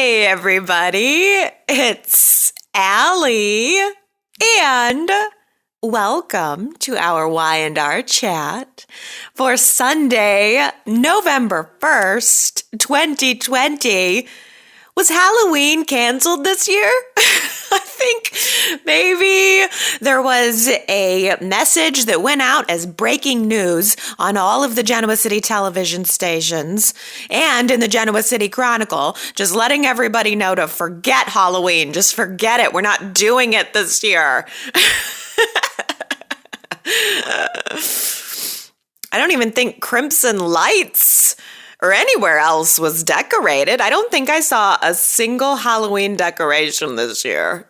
everybody. It's Allie, and welcome to our Y&R Chat for Sunday, November 1st, 2020. Was Halloween canceled this year? I think maybe there was a message that went out as breaking news on all of the Genoa City television stations and in the Genoa City Chronicle, just letting everybody know to forget Halloween. Just forget it. We're not doing it this year. I don't even think Crimson Lights or anywhere else was decorated. I don't think I saw a single Halloween decoration this year.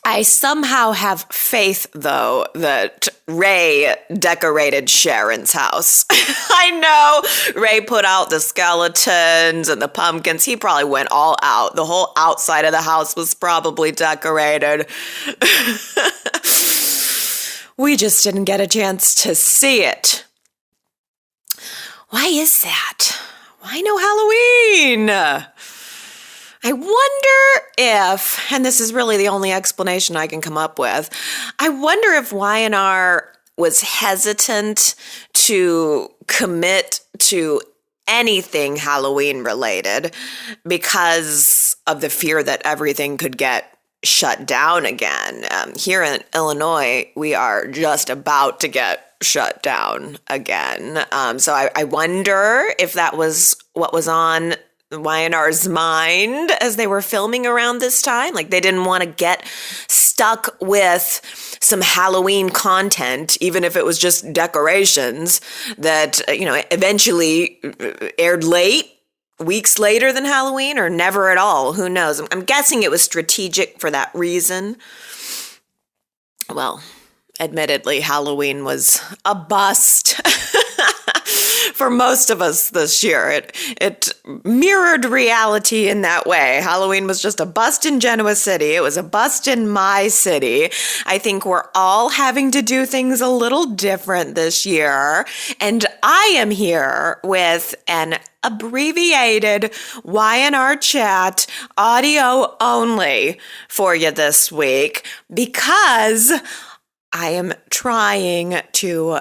I somehow have faith, though, that Ray decorated Sharon's house. I know Ray put out the skeletons and the pumpkins. He probably went all out. The whole outside of the house was probably decorated. We just didn't get a chance to see it. Why is that? Why no Halloween? I wonder if, and this is really the only explanation I can come up with, I wonder if Y&R was hesitant to commit to anything Halloween related because of the fear that everything could get shut down again. Here in Illinois, we are just about to get shut down again. So I wonder if that was what was on Y&R's mind as they were filming around this time. Like they didn't want to get stuck with some Halloween content, even if it was just decorations that, eventually aired late. Weeks later than Halloween or never at all. Who knows? I'm guessing it was strategic for that reason. Well, admittedly, Halloween was a bust for most of us this year. It mirrored reality in that way. Halloween was just a bust in Genoa City. It was a bust in my city. I think we're all having to do things a little different this year. And I am here with an abbreviated Y&R Chat audio only for you this week because I am trying to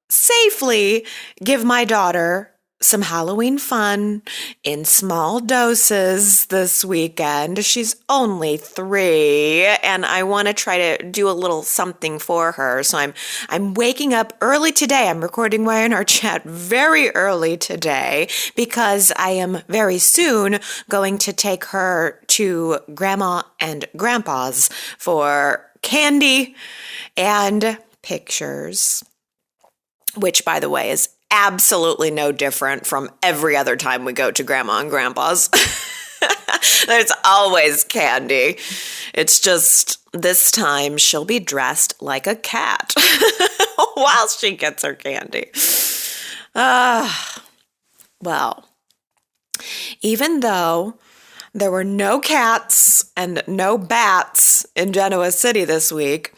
safely give my daughter some Halloween fun in small doses this weekend. She's only 3 and I want to try to do a little something for her. So I'm waking up early today. I'm recording Y&R Chat very early today because I am very soon going to take her to Grandma and Grandpa's for candy and pictures, which, by the way, is absolutely no different from every other time we go to Grandma and Grandpa's. There's always candy. It's just this time she'll be dressed like a cat while she gets her candy. Well, even though there were no cats and no bats in Genoa City this week,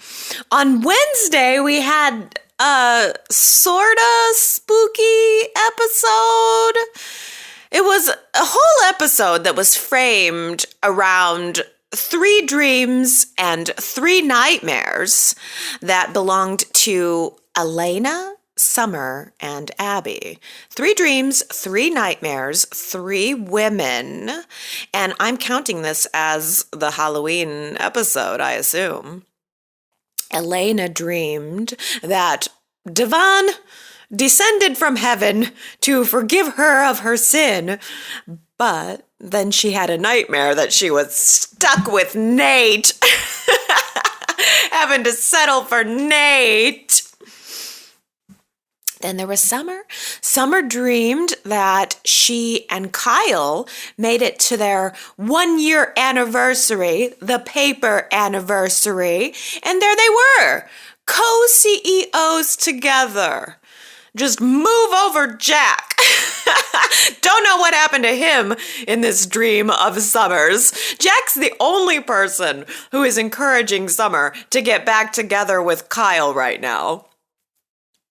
on Wednesday we had a sorta spooky episode. It was a whole episode that was framed around 3 dreams and 3 nightmares that belonged to Elena, Summer, and Abby. 3 dreams, 3 nightmares, 3 women. And I'm counting this as the Halloween episode, I assume. Elena dreamed that Devon descended from heaven to forgive her of her sin, but then she had a nightmare that she was stuck with Nate, having to settle for Nate. Then there was Summer. Summer dreamed that she and Kyle made it to their 1-year anniversary, the paper anniversary, and there they were, co-CEOs together. Just move over Jack. Don't know what happened to him in this dream of Summer's. Jack's the only person who is encouraging Summer to get back together with Kyle right now.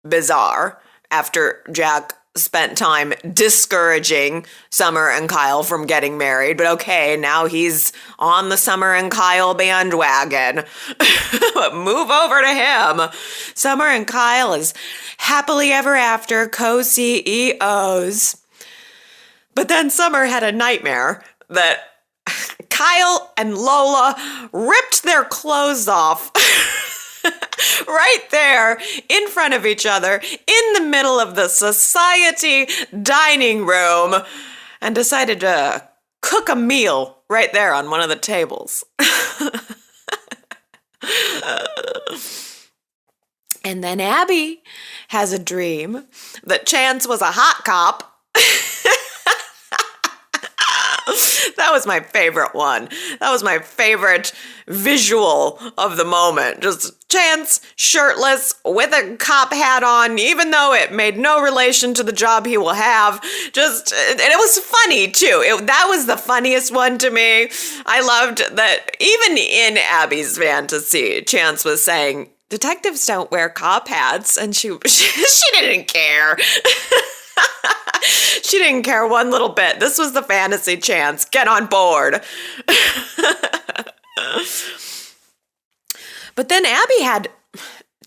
Bizarre, after Jack spent time discouraging Summer and Kyle from getting married, but okay, now he's on the Summer and Kyle bandwagon. Move over to him. Summer and Kyle is happily ever after co-CEOs. But then Summer had a nightmare that Kyle and Lola ripped their clothes off right there in front of each other in the middle of the society dining room and decided to cook a meal right there on one of the tables. And then Abby has a dream that Chance was a hot cop. That was my favorite one. That was my favorite visual of the moment. Just Chance, shirtless, with a cop hat on, even though it made no relation to the job he will have. And it was funny, too. That was the funniest one to me. I loved that even in Abby's fantasy, Chance was saying, detectives don't wear cop hats, and she didn't care. She didn't care one little bit. This was the fantasy Chance. Get on board. But then Abby had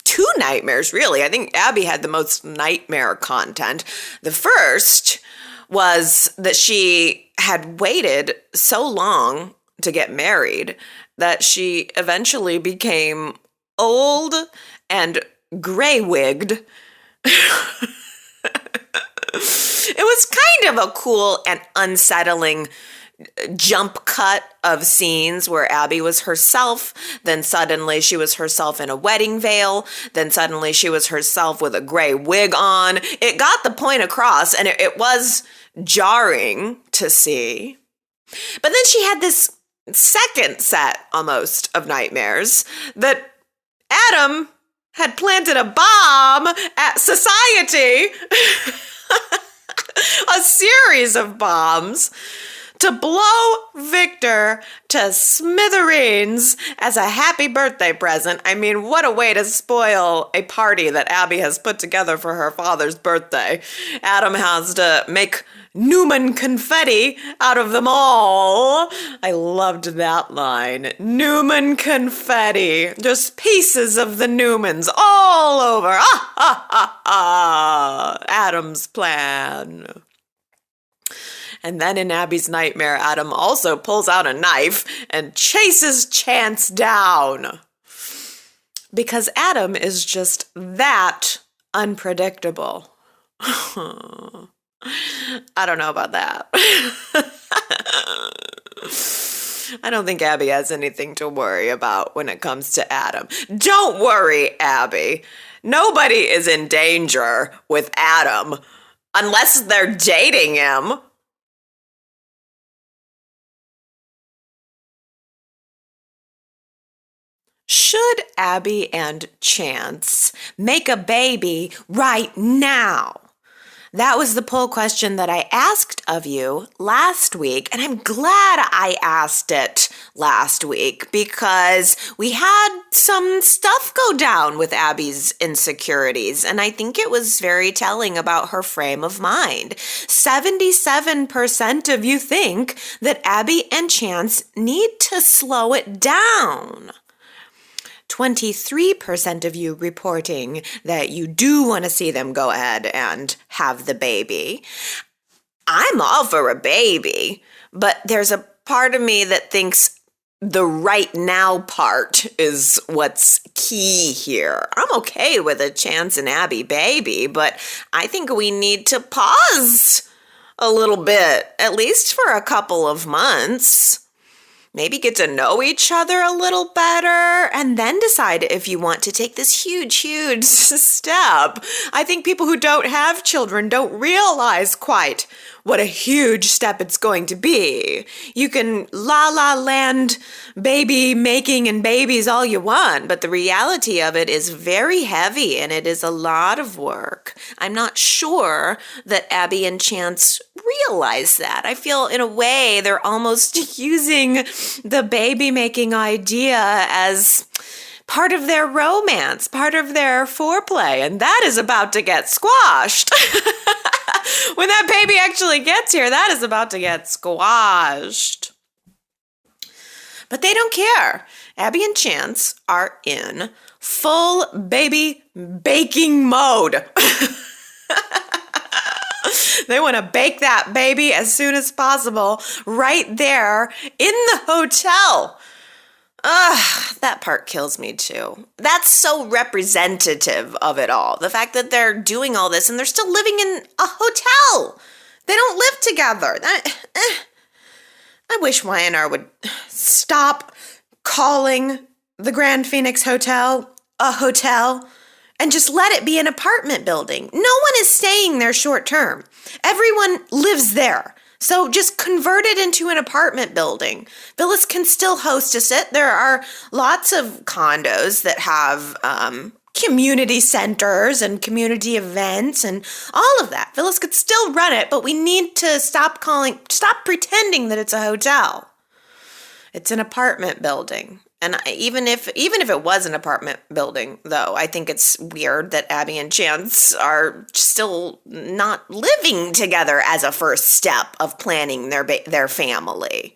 two nightmares, really. I think Abby had the most nightmare content. The first was that she had waited so long to get married that she eventually became old and gray-wigged. It was kind of a cool and unsettling jump cut of scenes where Abby was herself, then suddenly she was herself in a wedding veil, then suddenly she was herself with a gray wig on. It got the point across, and it was jarring to see. But then she had this second set, almost, of nightmares that Adam had planted a bomb at society. A series of bombs to blow Victor to smithereens as a happy birthday present. I mean, what a way to spoil a party that Abby has put together for her father's birthday. Adam has to make Newman confetti out of them all. I loved that line. Newman confetti. Just pieces of the Newmans all over. Ah, ah, ah, ah. Adam's plan. And then in Abby's nightmare, Adam also pulls out a knife and chases Chance down. Because Adam is just that unpredictable. I don't know about that. I don't think Abby has anything to worry about when it comes to Adam. Don't worry, Abby. Nobody is in danger with Adam unless they're dating him. Should Abby and Chance make a baby right now? That was the poll question that I asked of you last week, and I'm glad I asked it last week because we had some stuff go down with Abby's insecurities, and I think it was very telling about her frame of mind. 77% of you think that Abby and Chance need to slow it down. 23% of you reporting that you do want to see them go ahead and have the baby. I'm all for a baby, but there's a part of me that thinks the right now part is what's key here. I'm okay with a Chance and Abby baby, but I think we need to pause a little bit, at least for a couple of months. Maybe get to know each other a little better and then decide if you want to take this huge, huge step. I think people who don't have children don't realize quite what a huge step it's going to be. You can la land baby making and babies all you want, but the reality of it is very heavy and it is a lot of work. I'm not sure that Abby and Chance realize that. I feel in a way they're almost using the baby making idea as part of their romance, part of their foreplay, and that is about to get squashed. When that baby actually gets here, that is about to get squashed. But they don't care. Abby and Chance are in full baby baking mode. They want to bake that baby as soon as possible right there in the hotel. Ugh, that part kills me too. That's so representative of it all. The fact that they're doing all this and they're still living in a hotel. They don't live together. I wish Y&R would stop calling the Grand Phoenix Hotel a hotel and just let it be an apartment building. No one is staying there short term. Everyone lives there. So just convert it into an apartment building. Phyllis can still hostess it. There are lots of condos that have community centers and community events and all of that. Phyllis could still run it, but we need to stop pretending that it's a hotel. It's an apartment building. And even if it was an apartment building, though, I think it's weird that Abby and Chance are still not living together as a first step of planning their family.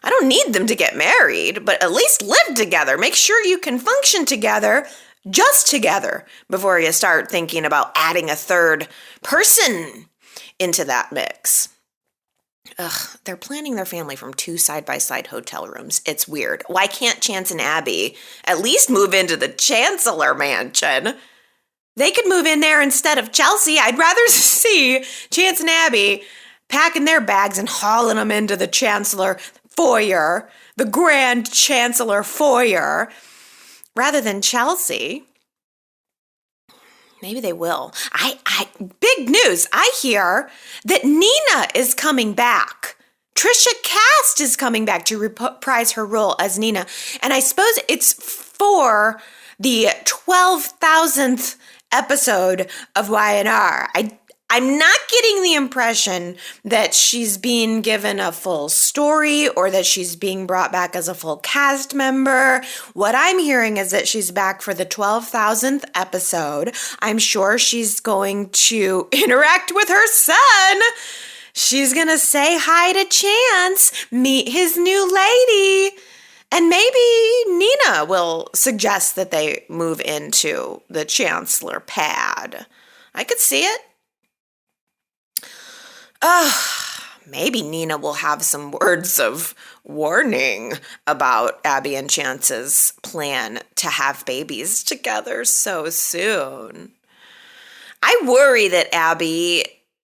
I don't need them to get married, but at least live together. Make sure you can function together, just together, before you start thinking about adding a third person into that mix. Ugh, they're planning their family from 2 side-by-side hotel rooms. It's weird. Why can't Chance and Abby at least move into the Chancellor Mansion? They could move in there instead of Chelsea. I'd rather see Chance and Abby packing their bags and hauling them into the Chancellor foyer, the Grand Chancellor foyer, rather than Chelsea. Maybe they will. Big news. I hear that Nina is coming back. Trisha Cast is coming back to reprise her role as Nina. And I suppose it's for the 12,000th episode of Y&R. I'm not getting the impression that she's being given a full story or that she's being brought back as a full cast member. What I'm hearing is that she's back for the 12,000th episode. I'm sure she's going to interact with her son. She's going to say hi to Chance, meet his new lady, and maybe Nina will suggest that they move into the Chancellor pad. I could see it. Maybe Nina will have some words of warning about Abby and Chance's plan to have babies together so soon. I worry that Abby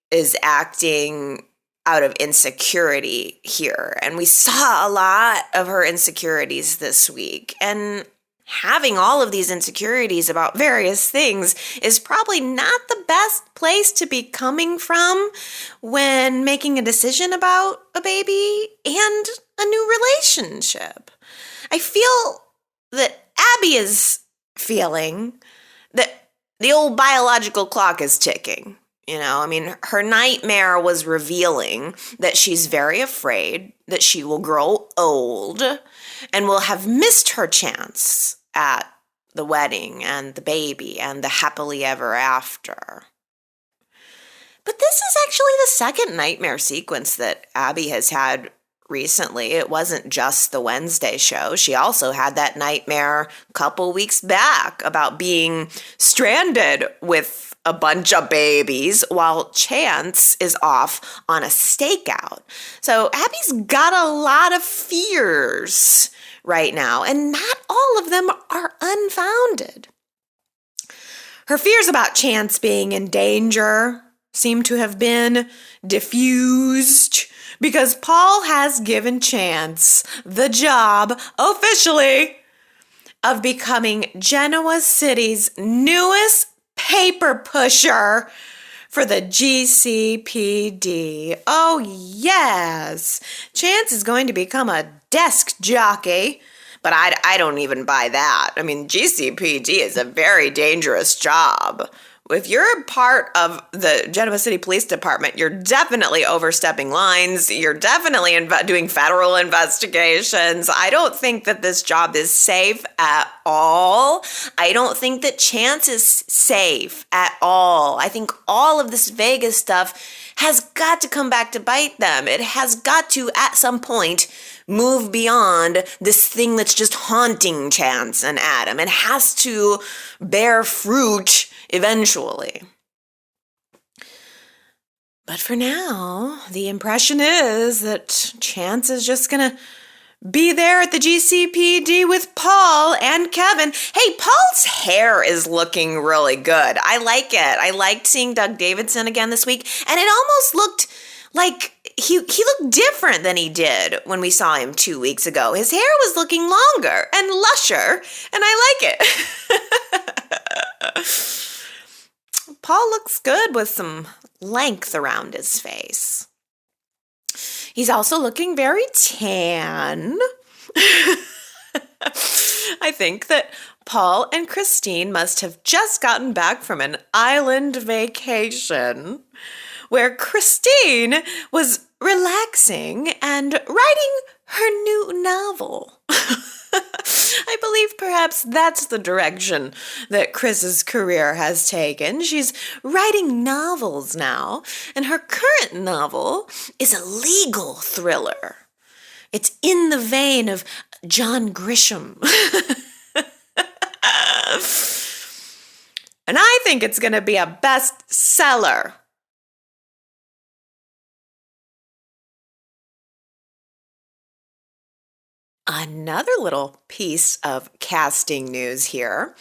is acting out of insecurity here, and we saw a lot of her insecurities this week, and having all of these insecurities about various things is probably not the best place to be coming from when making a decision about a baby and a new relationship. I feel that Abby is feeling that the old biological clock is ticking. You know, I mean, her nightmare was revealing that she's very afraid that she will grow old and will have missed her chance at the wedding and the baby and the happily ever after. But this is actually the second nightmare sequence that Abby has had recently. It wasn't just the Wednesday show. She also had that nightmare a couple weeks back about being stranded with a bunch of babies while Chance is off on a stakeout. So Abby's got a lot of fears right now, and not all of them are unfounded. Her fears about Chance being in danger seem to have been diffused because Paul has given Chance the job, officially, of becoming Genoa City's newest paper pusher for the GCPD. Oh, yes. Chance is going to become a desk jockey, but I don't even buy that. I mean, GCPD is a very dangerous job. If you're part of the Genoa City Police Department, you're definitely overstepping lines. You're definitely doing federal investigations. I don't think that this job is safe at all. I don't think that Chance is safe at all. I think all of this Vegas stuff has got to come back to bite them. It has got to, at some point, move beyond this thing that's just haunting Chance and Adam. It has to bear fruit eventually. But for now, the impression is that Chance is just gonna be there at the GCPD with Paul and Kevin. Hey, Paul's hair is looking really good. I like it. I liked seeing Doug Davidson again this week, and it almost looked like he looked different than he did when we saw him 2 weeks ago. His hair was looking longer and lusher, and I like it. Paul looks good with some length around his face. He's also looking very tan. I think that Paul and Christine must have just gotten back from an island vacation where Christine was relaxing and writing her new novel. I believe perhaps that's the direction that Chris's career has taken. She's writing novels now, and her current novel is a legal thriller. It's in the vein of John Grisham. And I think it's going to be a bestseller. Another little piece of casting news here.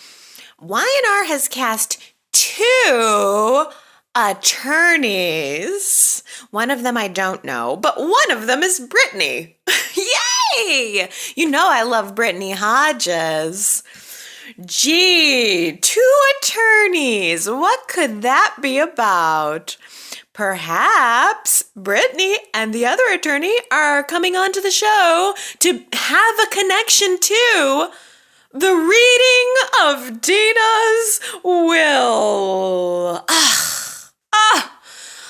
Y&R has cast 2 attorneys. One of them I don't know, but one of them is Brittany. Yay! You know I love Brittany Hodges. Gee, 2 attorneys. What could that be about? Perhaps Brittany and the other attorney are coming onto the show to have a connection to the reading of Dina's will.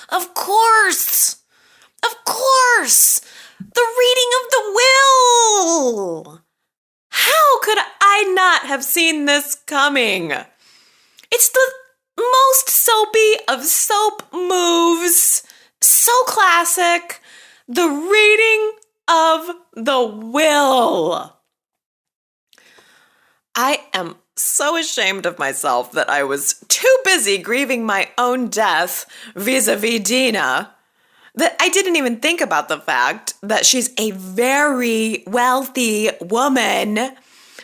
Of course. Of course. The reading of the will. How could I not have seen this coming? It's the most soapy of soap moves. So classic. The reading of the will. I am so ashamed of myself that I was too busy grieving my own death vis-a-vis Dina that I didn't even think about the fact that she's a very wealthy woman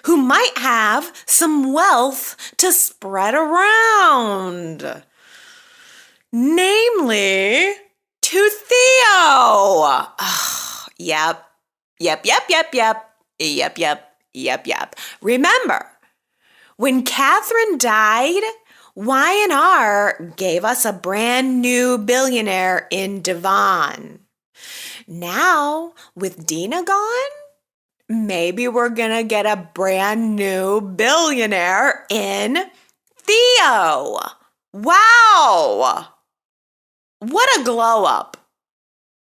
who might have some wealth to spread around. Namely, to Theo. Yep. Remember, when Catherine died, Y&R gave us a brand new billionaire in Devon. Now, with Dina gone, maybe we're gonna get a brand new billionaire in Theo. Wow! What a glow up,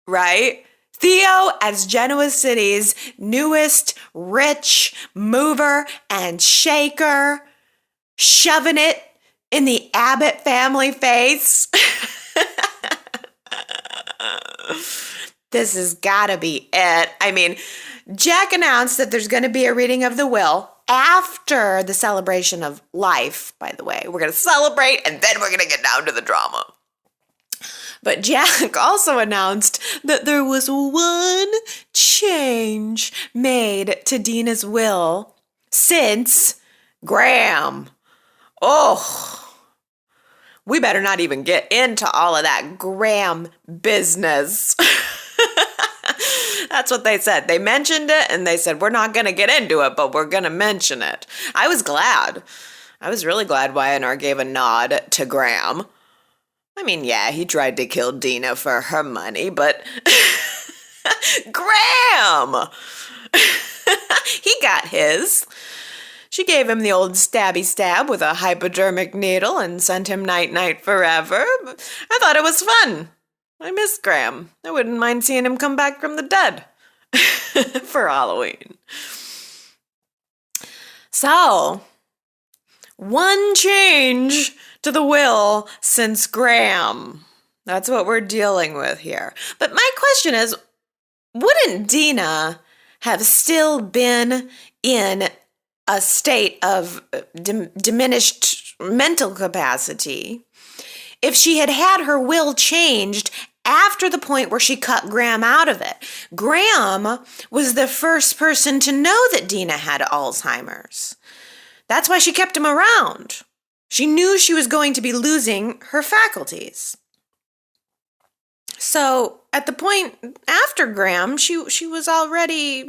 right? Theo as Genoa City's newest rich mover and shaker, shoving it in the Abbott family face. This has gotta be it. I mean, Jack announced that there's going to be a reading of the will after the celebration of life, by the way. We're going to celebrate and then we're going to get down to the drama. But Jack also announced that there was one change made to Dina's will since Graham. Oh, we better not even get into all of that Graham business. That's what they said. They mentioned it and they said, we're not going to get into it, but we're going to mention it. I was glad. I was really glad Y&R gave a nod to Graham. I mean, yeah, he tried to kill Dina for her money, but Graham! He got his. She gave him the old stabby stab with a hypodermic needle and sent him night-night forever. I thought it was fun. I miss Graham. I wouldn't mind seeing him come back from the dead for Halloween. So, one change to the will since Graham. That's what we're dealing with here. But my question is, wouldn't Dina have still been in a state of diminished mental capacity if she had had her will changed after the point where she cut Graham out of it? Graham was the first person to know that Dina had Alzheimer's. That's why she kept him around. She knew she was going to be losing her faculties. So at the point after Graham, she was already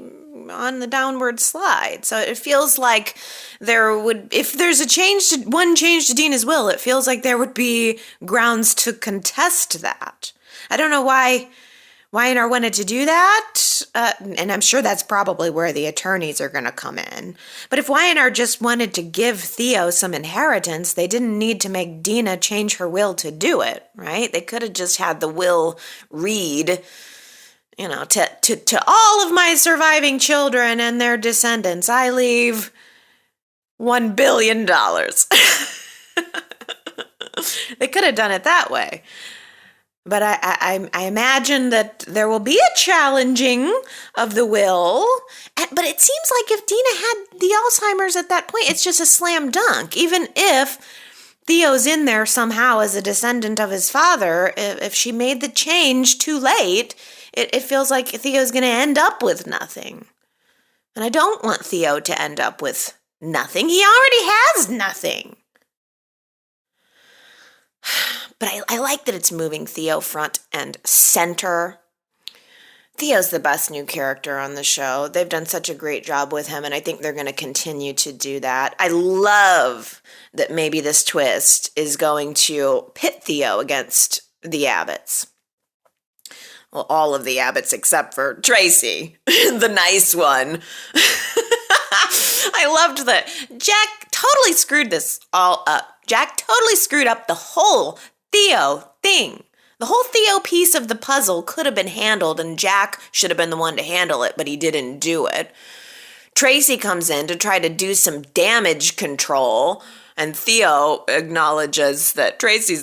on the downward slide. So it feels like if there's one change to Dina's will, it feels like there would be grounds to contest that. I don't know why Y&R wanted to do that, and I'm sure that's probably where the attorneys are going to come in. But if Y&R just wanted to give Theo some inheritance, they didn't need to make Dina change her will to do it, right? They could have just had the will read, to all of my surviving children and their descendants, I leave $1 billion. They could have done it that way. But I imagine that there will be a challenging of the will. But it seems like if Dina had the Alzheimer's at that point, it's just a slam dunk. Even if Theo's in there somehow as a descendant of his father, if she made the change too late, it feels like Theo's going to end up with nothing. And I don't want Theo to end up with nothing. He already has nothing. But I like that it's moving Theo front and center. Theo's the best new character on the show. They've done such a great job with him, and I think they're going to continue to do that. I love that maybe this twist is going to pit Theo against the Abbotts. Well, all of the Abbotts except for Tracy, the nice one. I loved that Jack totally screwed this all up. Jack totally screwed up the whole Theo thing. The whole Theo piece of the puzzle could have been handled, and Jack should have been the one to handle it, but he didn't do it. Tracy comes in to try to do some damage control, and Theo acknowledges that Tracy's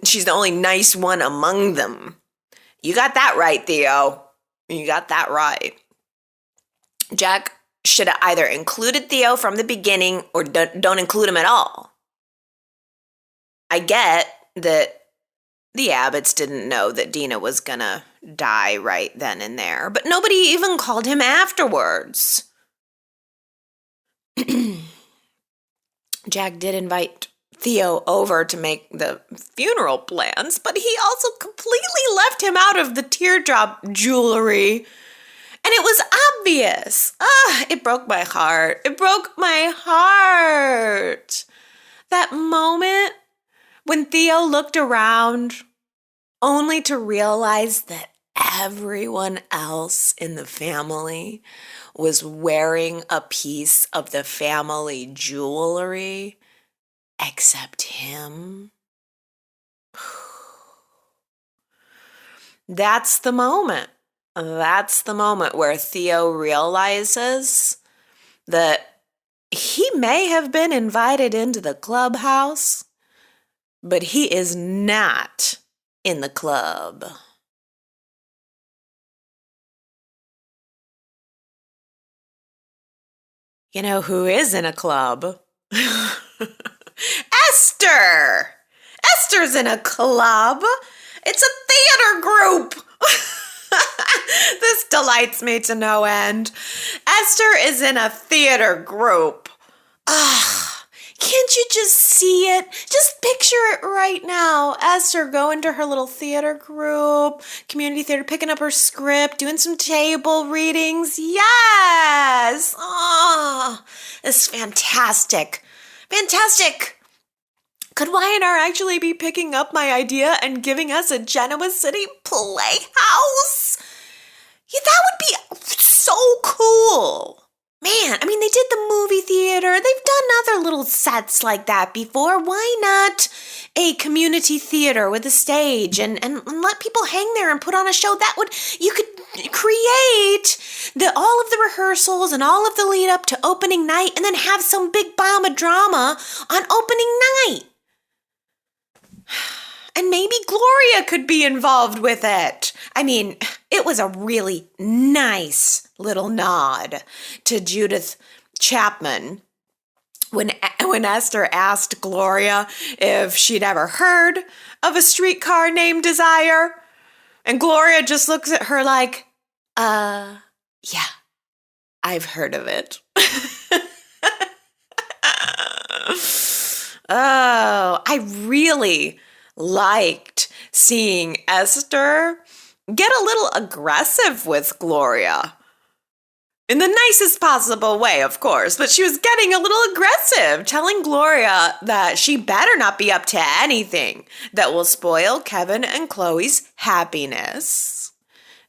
she's the only nice one among them. You got that right, Theo. You got that right. Jack should have either included Theo from the beginning or don't include him at all. I get that the Abbotts didn't know that Dina was gonna die right then and there, but nobody even called him afterwards. Jack did invite Theo over to make the funeral plans, but he also completely left him out of the teardrop jewelry. And it was obvious. It broke my heart. It broke my heart. That moment when Theo looked around only to realize that everyone else in the family was wearing a piece of the family jewelry except him. That's the moment. That's the moment where Theo realizes that he may have been invited into the clubhouse, but he is not in the club. You know who is in a club? Esther! Esther's in a club. It's a theater group. This delights me to no end. Esther is in a theater group. Can't you just see it? Just picture it right now. Esther going to her little theater group, community theater, picking up her script, doing some table readings. Yes! It's fantastic. Fantastic. Could Y&R actually be picking up my idea and giving us a Genoa City playhouse? Yeah, that would be so cool. Man, I mean, they did the movie theater. They've done other little sets like that before. Why not a community theater with a stage and let people hang there and put on a show? You could create all of the rehearsals and all of the lead up to opening night and then have some big bomb of drama on opening night. And maybe Gloria could be involved with it. I mean, it was a really nice little nod to Judith Chapman when Esther asked Gloria if she'd ever heard of a streetcar named Desire. And Gloria just looks at her like, yeah, I've heard of it. Oh, I really liked seeing Esther get a little aggressive with Gloria. In the nicest possible way, of course, but she was getting a little aggressive, telling Gloria that she better not be up to anything that will spoil Kevin and Chloe's happiness.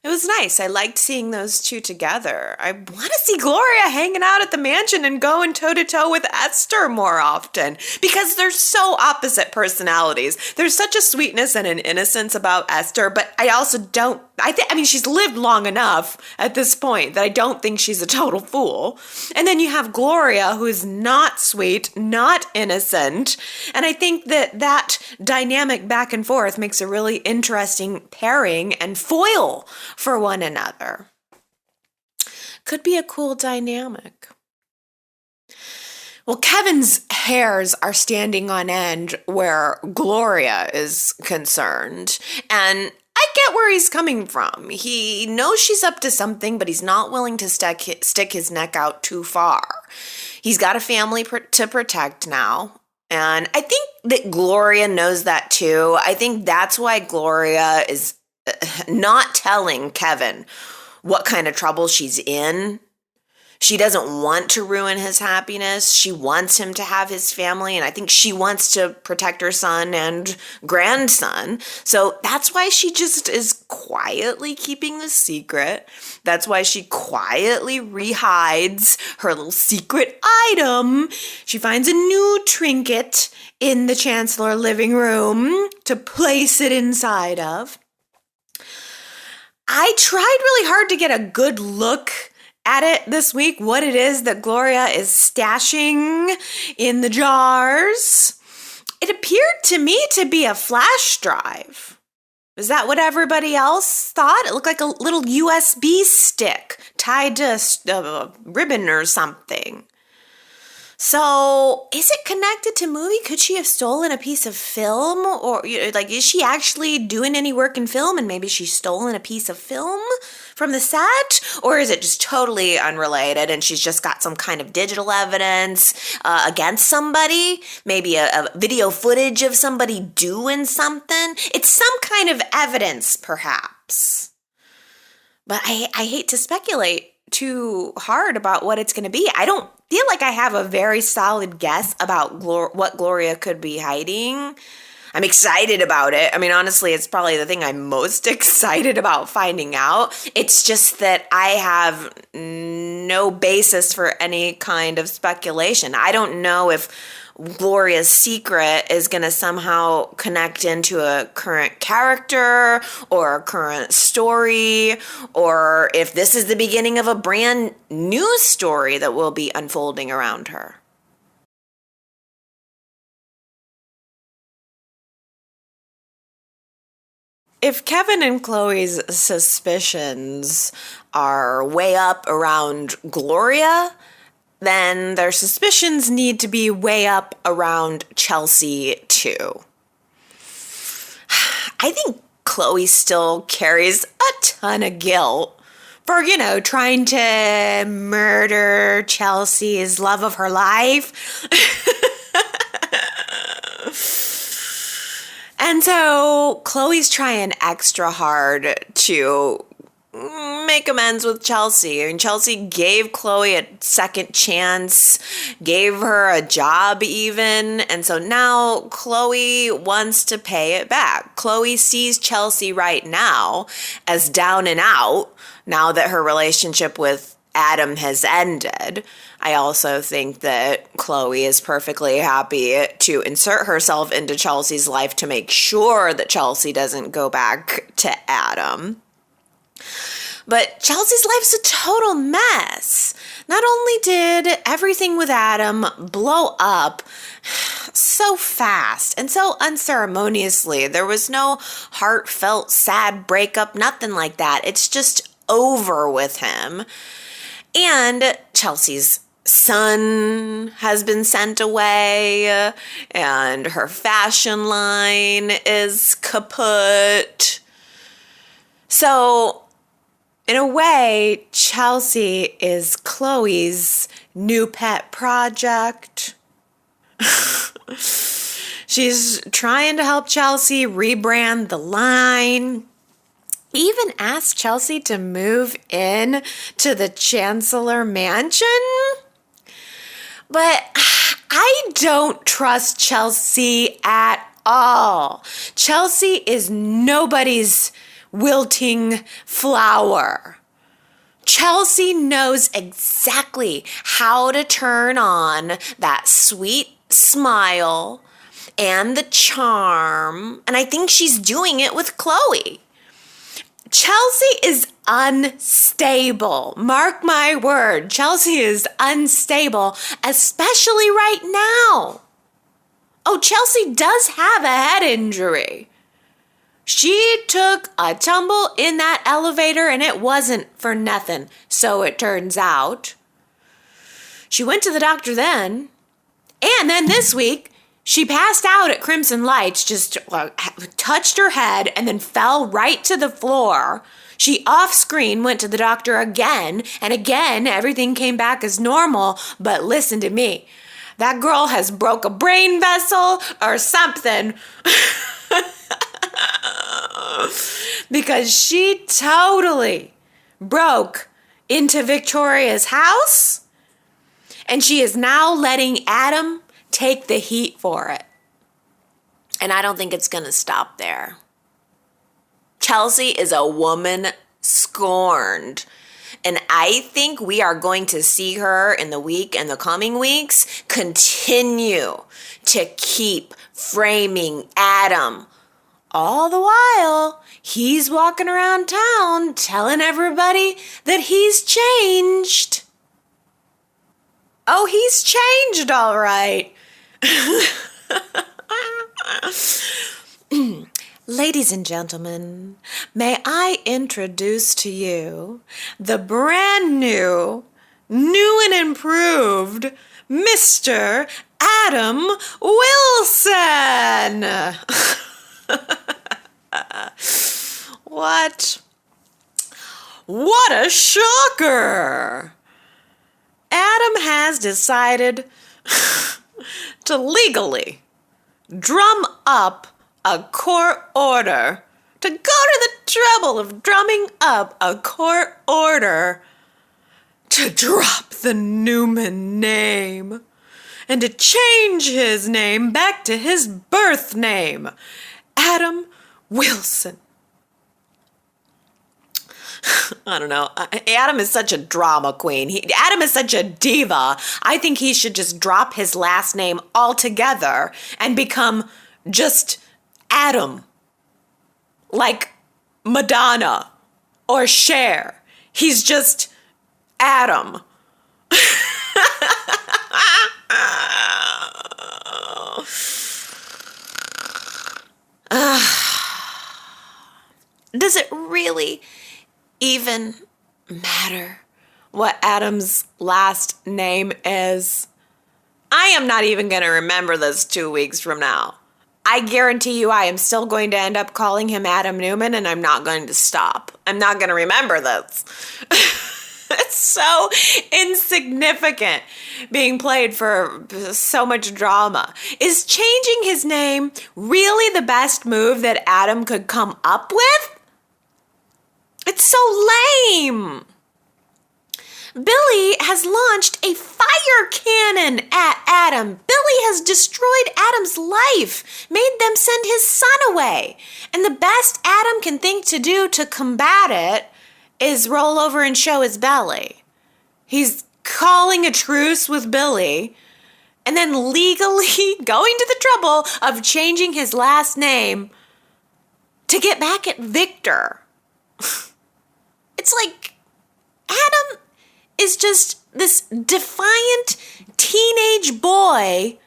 It was nice. I liked seeing those two together. I want to see Gloria hanging out at the mansion and going toe-to-toe with Esther more often because they're so opposite personalities. There's such a sweetness and an innocence about Esther, but I also don't, I mean, she's lived long enough at this point that I don't think she's a total fool. And then you have Gloria, who is not sweet, not innocent, and I think that dynamic back and forth makes a really interesting pairing and foil for one another. Could be a cool dynamic. Well, Kevin's hairs are standing on end where Gloria is concerned, and I get where he's coming from. He knows she's up to something, but he's not willing to stick his neck out too far. He's got a family to protect now. And I think that Gloria knows that too. I think that's why Gloria is not telling Kevin what kind of trouble she's in. She doesn't want to ruin his happiness. She wants him to have his family, and I think she wants to protect her son and grandson. So that's why she just is quietly keeping the secret. That's why she quietly rehides her little secret item. She finds a new trinket in the Chancellor living room to place it inside of. I tried really hard to get a good look at it this week, what it is that Gloria is stashing in the jars. It appeared to me to be a flash drive. Is that what everybody else thought? It looked like a little USB stick tied to a ribbon or something. So, is it connected to movie? Could she have stolen a piece of film? Or, like, is she actually doing any work in film and maybe she's stolen a piece of film from the set? Or is it just totally unrelated and she's just got some kind of digital evidence against somebody? Maybe a video footage of somebody doing something? It's some kind of evidence, perhaps. But I hate to speculate too hard about what it's going to be. I don't feel like I have a very solid guess about what Gloria could be hiding. I'm excited about it. I mean, honestly, it's probably the thing I'm most excited about finding out. It's just that I have no basis for any kind of speculation. I don't know if Gloria's secret is going to somehow connect into a current character or a current story, or if this is the beginning of a brand new story that will be unfolding around her. If Kevin and Chloe's suspicions are way up around Gloria, then their suspicions need to be way up around Chelsea too. I think Chloe still carries a ton of guilt for, trying to murder Chelsea's love of her life. And so Chloe's trying extra hard to make amends with Chelsea. I mean, Chelsea gave Chloe a second chance, gave her a job even, and so now Chloe wants to pay it back. Chloe sees Chelsea right now as down and out now that her relationship with Adam has ended. I also think that Chloe is perfectly happy to insert herself into Chelsea's life to make sure that Chelsea doesn't go back to Adam. But Chelsea's life's a total mess. Not only did everything with Adam blow up so fast and so unceremoniously, there was no heartfelt, sad breakup, nothing like that. It's just over with him. And Chelsea's son has been sent away, and her fashion line is kaput. So, in a way, Chelsea is Chloe's new pet project. She's trying to help Chelsea rebrand the line. Even asked Chelsea to move in to the Chancellor Mansion. But I don't trust Chelsea at all. Chelsea is nobody's wilting flower. Chelsea knows exactly how to turn on that sweet smile and the charm, and I think she's doing it with Chloe. Chelsea is unstable. Mark my word, Chelsea is unstable, especially right now. Oh, Chelsea does have a head injury. She took a tumble in that elevator and it wasn't for nothing, so it turns out. She went to the doctor then, and then this week, she passed out at Crimson Lights, just touched her head and then fell right to the floor. She off-screen went to the doctor again, and again everything came back as normal, but listen to me. That girl has broke a brain vessel or something. Because she totally broke into Victoria's house, and she is now letting Adam take the heat for it. And I don't think it's going to stop there. Chelsea is a woman scorned. And I think we are going to see her in the week and the coming weeks continue to keep framing Adam. All the while, he's walking around town telling everybody that he's changed. Oh, he's changed, all right. Ladies and gentlemen, may I introduce to you the brand new and improved Mr. Adam Wilson. What a shocker. Adam has decided to legally drum up a court order, to go to the trouble of drumming up a court order to drop the Newman name and to change his name back to his birth name, Adam Wilson. I don't know. Adam is such a drama queen. Adam is such a diva. I think he should just drop his last name altogether and become just Adam. Like Madonna or Cher. He's just Adam. Does it really even matter what Adam's last name is? I am not even going to remember this 2 weeks from now. I guarantee you I am still going to end up calling him Adam Newman, and I'm not going to stop. I'm not going to remember this. It's so insignificant being played for so much drama. Is changing his name really the best move that Adam could come up with? It's so lame. Billy has launched a fire cannon at Adam. Billy has destroyed Adam's life, made them send his son away. And the best Adam can think to do to combat it is roll over and show his belly. He's calling a truce with Billy and then legally going to the trouble of changing his last name to get back at Victor. It's like Adam is just this defiant teenage boy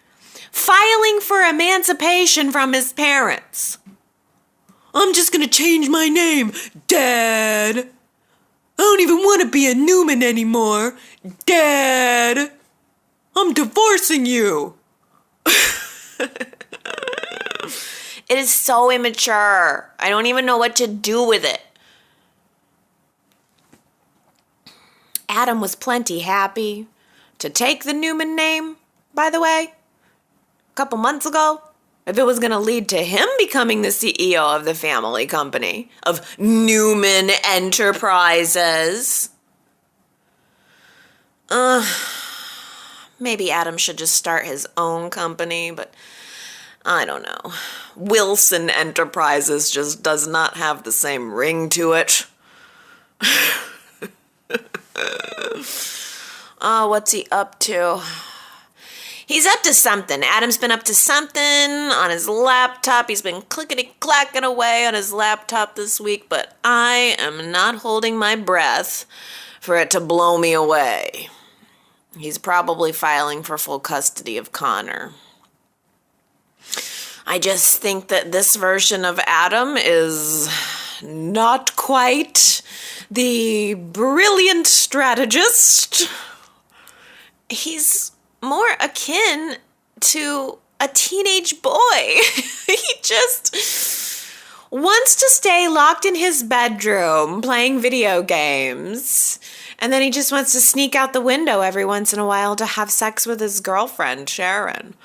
filing for emancipation from his parents. I'm just gonna change my name, Dad. I don't even want to be a Newman anymore. Dad, I'm divorcing you. It is so immature. I don't even know what to do with it. Adam was plenty happy to take the Newman name, by the way, a couple months ago, if it was going to lead to him becoming the CEO of the family company, of Newman Enterprises. Maybe Adam should just start his own company, but I don't know. Wilson Enterprises just does not have the same ring to it. Oh, what's he up to? He's up to something. Adam's been up to something on his laptop. He's been clickety-clacking away on his laptop this week, but I am not holding my breath for it to blow me away. He's probably filing for full custody of Connor. I just think that this version of Adam is not quite the brilliant strategist. He's more akin to a teenage boy. He just wants to stay locked in his bedroom playing video games. And then he just wants to sneak out the window every once in a while to have sex with his girlfriend, Sharon.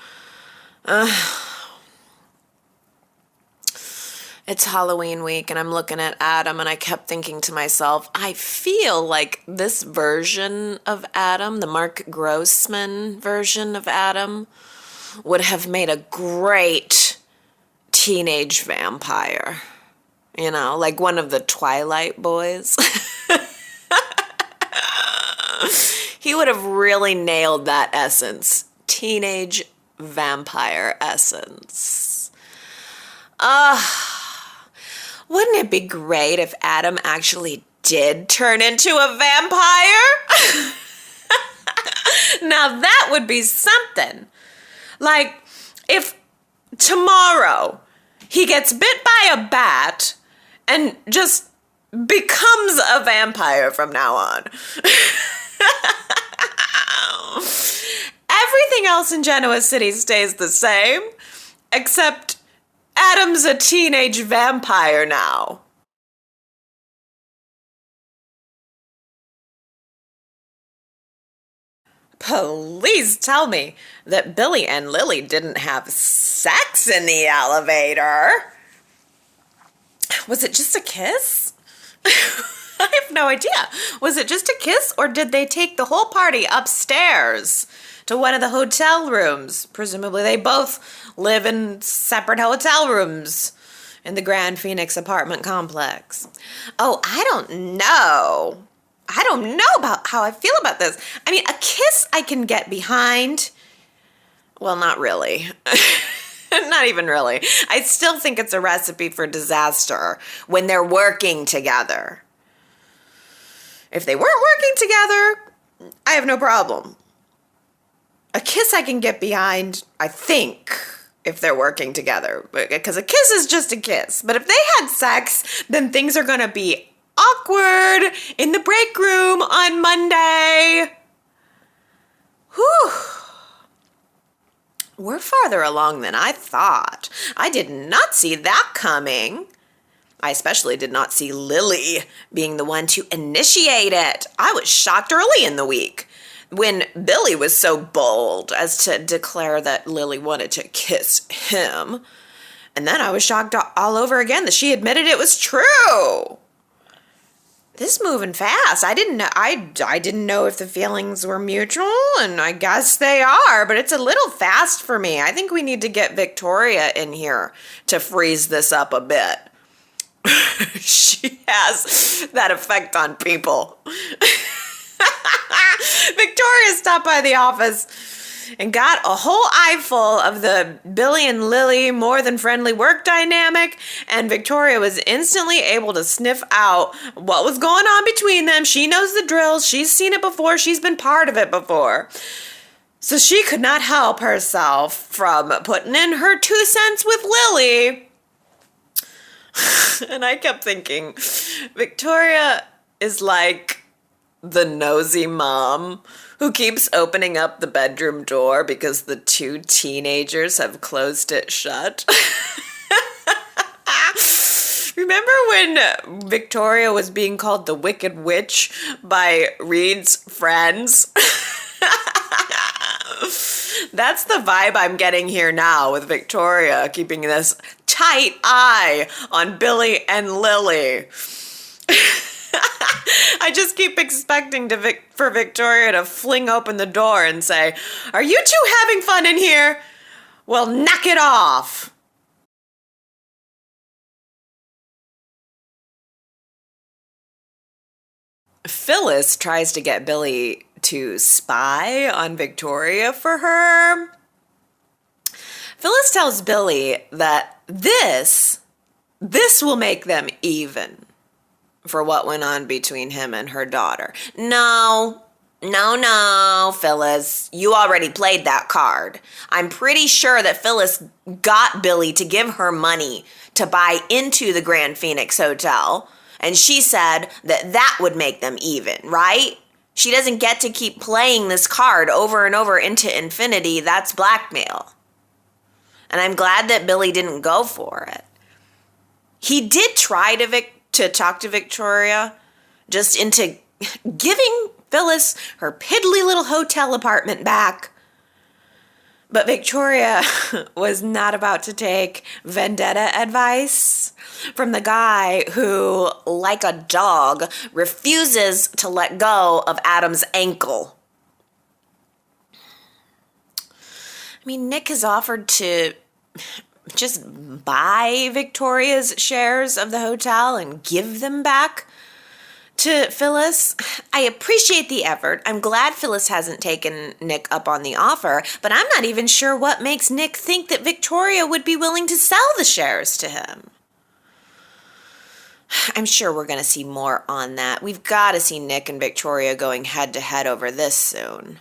It's Halloween week and I'm looking at Adam and I kept thinking to myself, I feel like this version of Adam, the Mark Grossman version of Adam, would have made a great teenage vampire. You know, like one of the Twilight boys. He would have really nailed that essence. Teenage vampire essence. Wouldn't it be great if Adam actually did turn into a vampire? Now that would be something. Like, if tomorrow he gets bit by a bat and just becomes a vampire from now on. Everything else in Genoa City stays the same, except Adam's a teenage vampire now. Please tell me that Billy and Lily didn't have sex in the elevator. Was it just a kiss? I have no idea. Was it just a kiss, or did they take the whole party upstairs to one of the hotel rooms? Presumably they both live in separate hotel rooms in the Grand Phoenix apartment complex. Oh, I don't know. I don't know about how I feel about this. I mean, a kiss I can get behind. Well, not really. Not even really. I still think it's a recipe for disaster when they're working together. If they weren't working together, I have no problem. A kiss I can get behind, I think, if they're working together. Because a kiss is just a kiss. But if they had sex, then things are going to be awkward in the break room on Monday. Whew. We're farther along than I thought. I did not see that coming. I especially did not see Lily being the one to initiate it. I was shocked early in the week when Billy was so bold as to declare that Lily wanted to kiss him. And then I was shocked all over again that she admitted it was true. This is moving fast. I didn't know. I didn't know if the feelings were mutual, and I guess they are, but it's a little fast for me. I think we need to get Victoria in here to freeze this up a bit. She has that effect on people. Victoria stopped by the office and got a whole eyeful of the Billy and Lily more than friendly work dynamic, and Victoria was instantly able to sniff out what was going on between them. She knows the drills. She's seen it before. She's been part of it before. So she could not help herself from putting in her 2 cents with Lily. And I kept thinking, Victoria is like the nosy mom who keeps opening up the bedroom door because the 2 teenagers have closed it shut. Remember when Victoria was being called the Wicked Witch by Reed's friends? That's the vibe I'm getting here now with Victoria keeping this tight eye on Billy and Lily. I just keep expecting for Victoria to fling open the door and say, "Are you two having fun in here? Well, knock it off." Phyllis tries to get Billy to spy on Victoria for her. Phyllis tells Billy that this will make them even for what went on between him and her daughter. No, Phyllis. You already played that card. I'm pretty sure that Phyllis got Billy to give her money to buy into the Grand Phoenix Hotel, and she said that would make them even, right? She doesn't get to keep playing this card over and over into infinity. That's blackmail. And I'm glad that Billy didn't go for it. He did try to talk to Victoria just into giving Phyllis her piddly little hotel apartment back. But Victoria was not about to take vendetta advice from the guy who, like a dog, refuses to let go of Adam's ankle. I mean, Nick has offered to just buy Victoria's shares of the hotel and give them back to Phyllis. I appreciate the effort. I'm glad Phyllis hasn't taken Nick up on the offer, but I'm not even sure what makes Nick think that Victoria would be willing to sell the shares to him. I'm sure we're going to see more on that. We've got to see Nick and Victoria going head to head over this soon.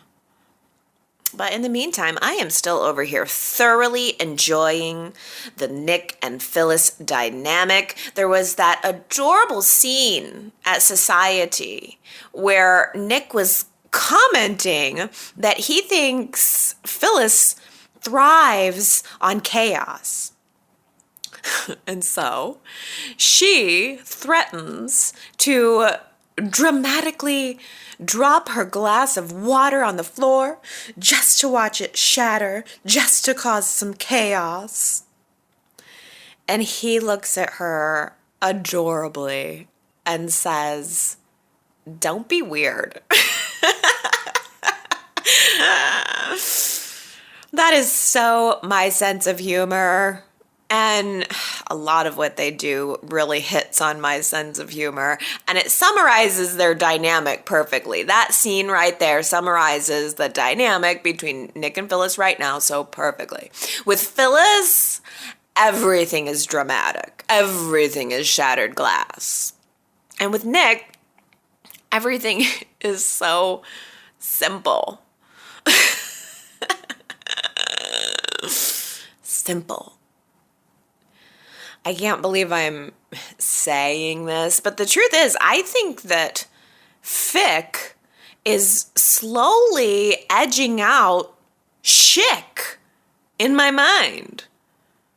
But in the meantime, I am still over here thoroughly enjoying the Nick and Phyllis dynamic. There was that adorable scene at Society where Nick was commenting that he thinks Phyllis thrives on chaos. And so she threatens to dramatically drop her glass of water on the floor just to watch it shatter, just to cause some chaos. And he looks at her adorably and says, "Don't be weird." That is so my sense of humor. And a lot of what they do really hits on my sense of humor. And it summarizes their dynamic perfectly. That scene right there summarizes the dynamic between Nick and Phyllis right now so perfectly. With Phyllis, everything is dramatic. Everything is shattered glass. And with Nick, everything is so simple. Simple. I can't believe I'm saying this, but the truth is, I think that Fick is slowly edging out Schick in my mind.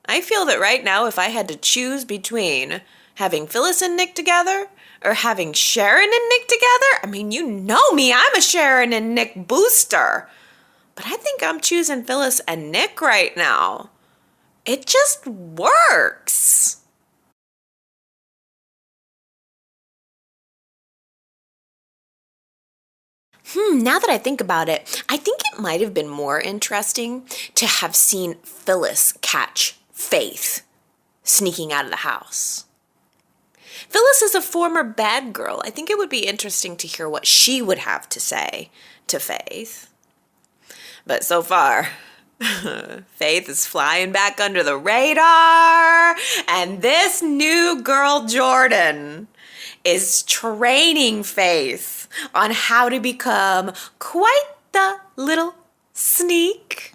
I feel that right now, if I had to choose between having Phyllis and Nick together or having Sharon and Nick together, I mean, you know me, I'm a Sharon and Nick booster. But I think I'm choosing Phyllis and Nick right now. It just works. Now that I think about it, I think it might have been more interesting to have seen Phyllis catch Faith sneaking out of the house. Phyllis is a former bad girl. I think it would be interesting to hear what she would have to say to Faith. But so far, Faith is flying back under the radar, and this new girl, Jordan, is training Faith on how to become quite the little sneak.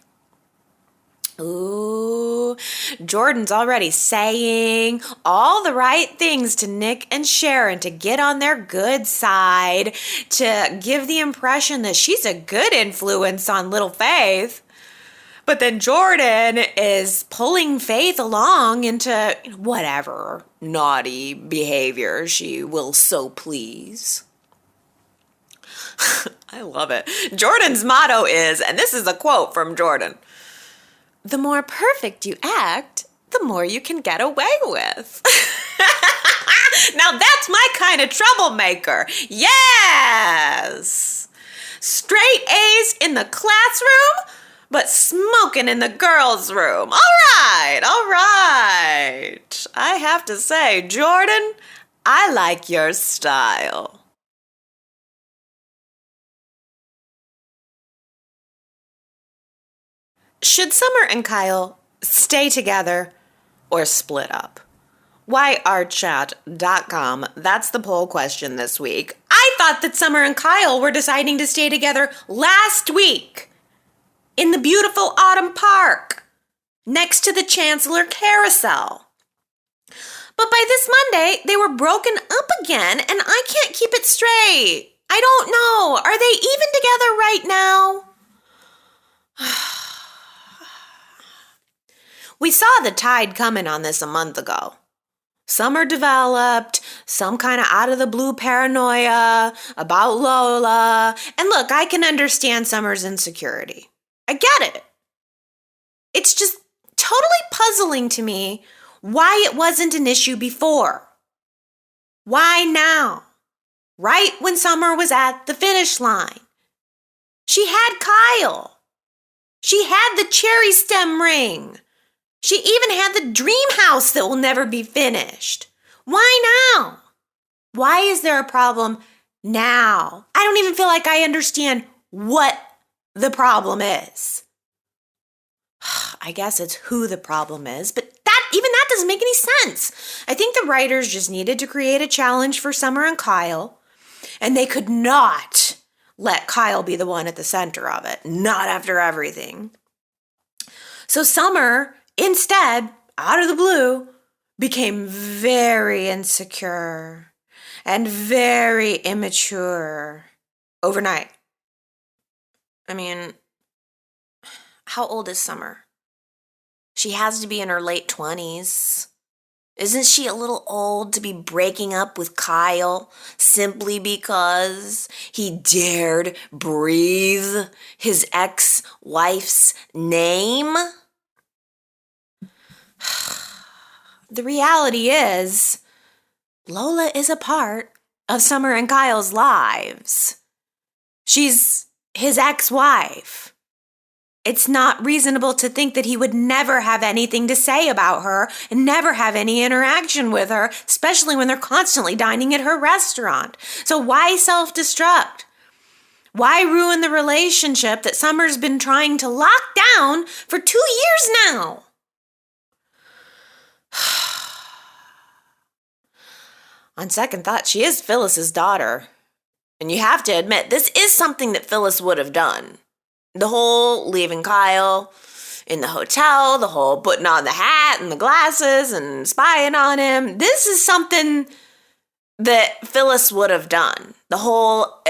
Ooh, Jordan's already saying all the right things to Nick and Sharon to get on their good side, to give the impression that she's a good influence on little Faith. But then Jordan is pulling Faith along into whatever naughty behavior she will so please. I love it. Jordan's motto is, and this is a quote from Jordan, "The more perfect you act, the more you can get away with." Now that's my kind of troublemaker. Yes! Straight A's in the classroom, but smoking in the girls' room. All right. I have to say, Jordan, I like your style. Should Summer and Kyle stay together or split up? YRChat.com. That's the poll question this week. I thought that Summer and Kyle were deciding to stay together last week in the beautiful autumn park next to the Chancellor Carousel. But by this Monday, they were broken up again, and I can't keep it straight. I don't know. Are they even together right now? We saw the tide coming on this a month ago. Summer developed some kind of out-of-the-blue paranoia about Lola. And look, I can understand Summer's insecurity. I get it. It's just totally puzzling to me why it wasn't an issue before. Why now? Right when Summer was at the finish line. She had Kyle. She had the cherry stem ring. She even had the dream house that will never be finished. Why now? Why is there a problem now? I don't even feel like I understand what the problem is. I guess it's who the problem is, but even that doesn't make any sense. I think the writers just needed to create a challenge for Summer and Kyle, and they could not let Kyle be the one at the center of it, not after everything. So Summer, instead, out of the blue, became very insecure and very immature overnight. I mean, how old is Summer? She has to be in her late 20s. Isn't she a little old to be breaking up with Kyle simply because he dared breathe his ex-wife's name? The reality is, Lola is a part of Summer and Kyle's lives. She's his ex-wife. It's not reasonable to think that he would never have anything to say about her and never have any interaction with her, especially when they're constantly dining at her restaurant. So why self-destruct? Why ruin the relationship that Summer's been trying to lock down for 2 years now? On second thought, she is Phyllis's daughter. And you have to admit, this is something that Phyllis would have done. The whole leaving Kyle in the hotel, the whole putting on the hat and the glasses and spying on him. This is something that Phyllis would have done. The whole,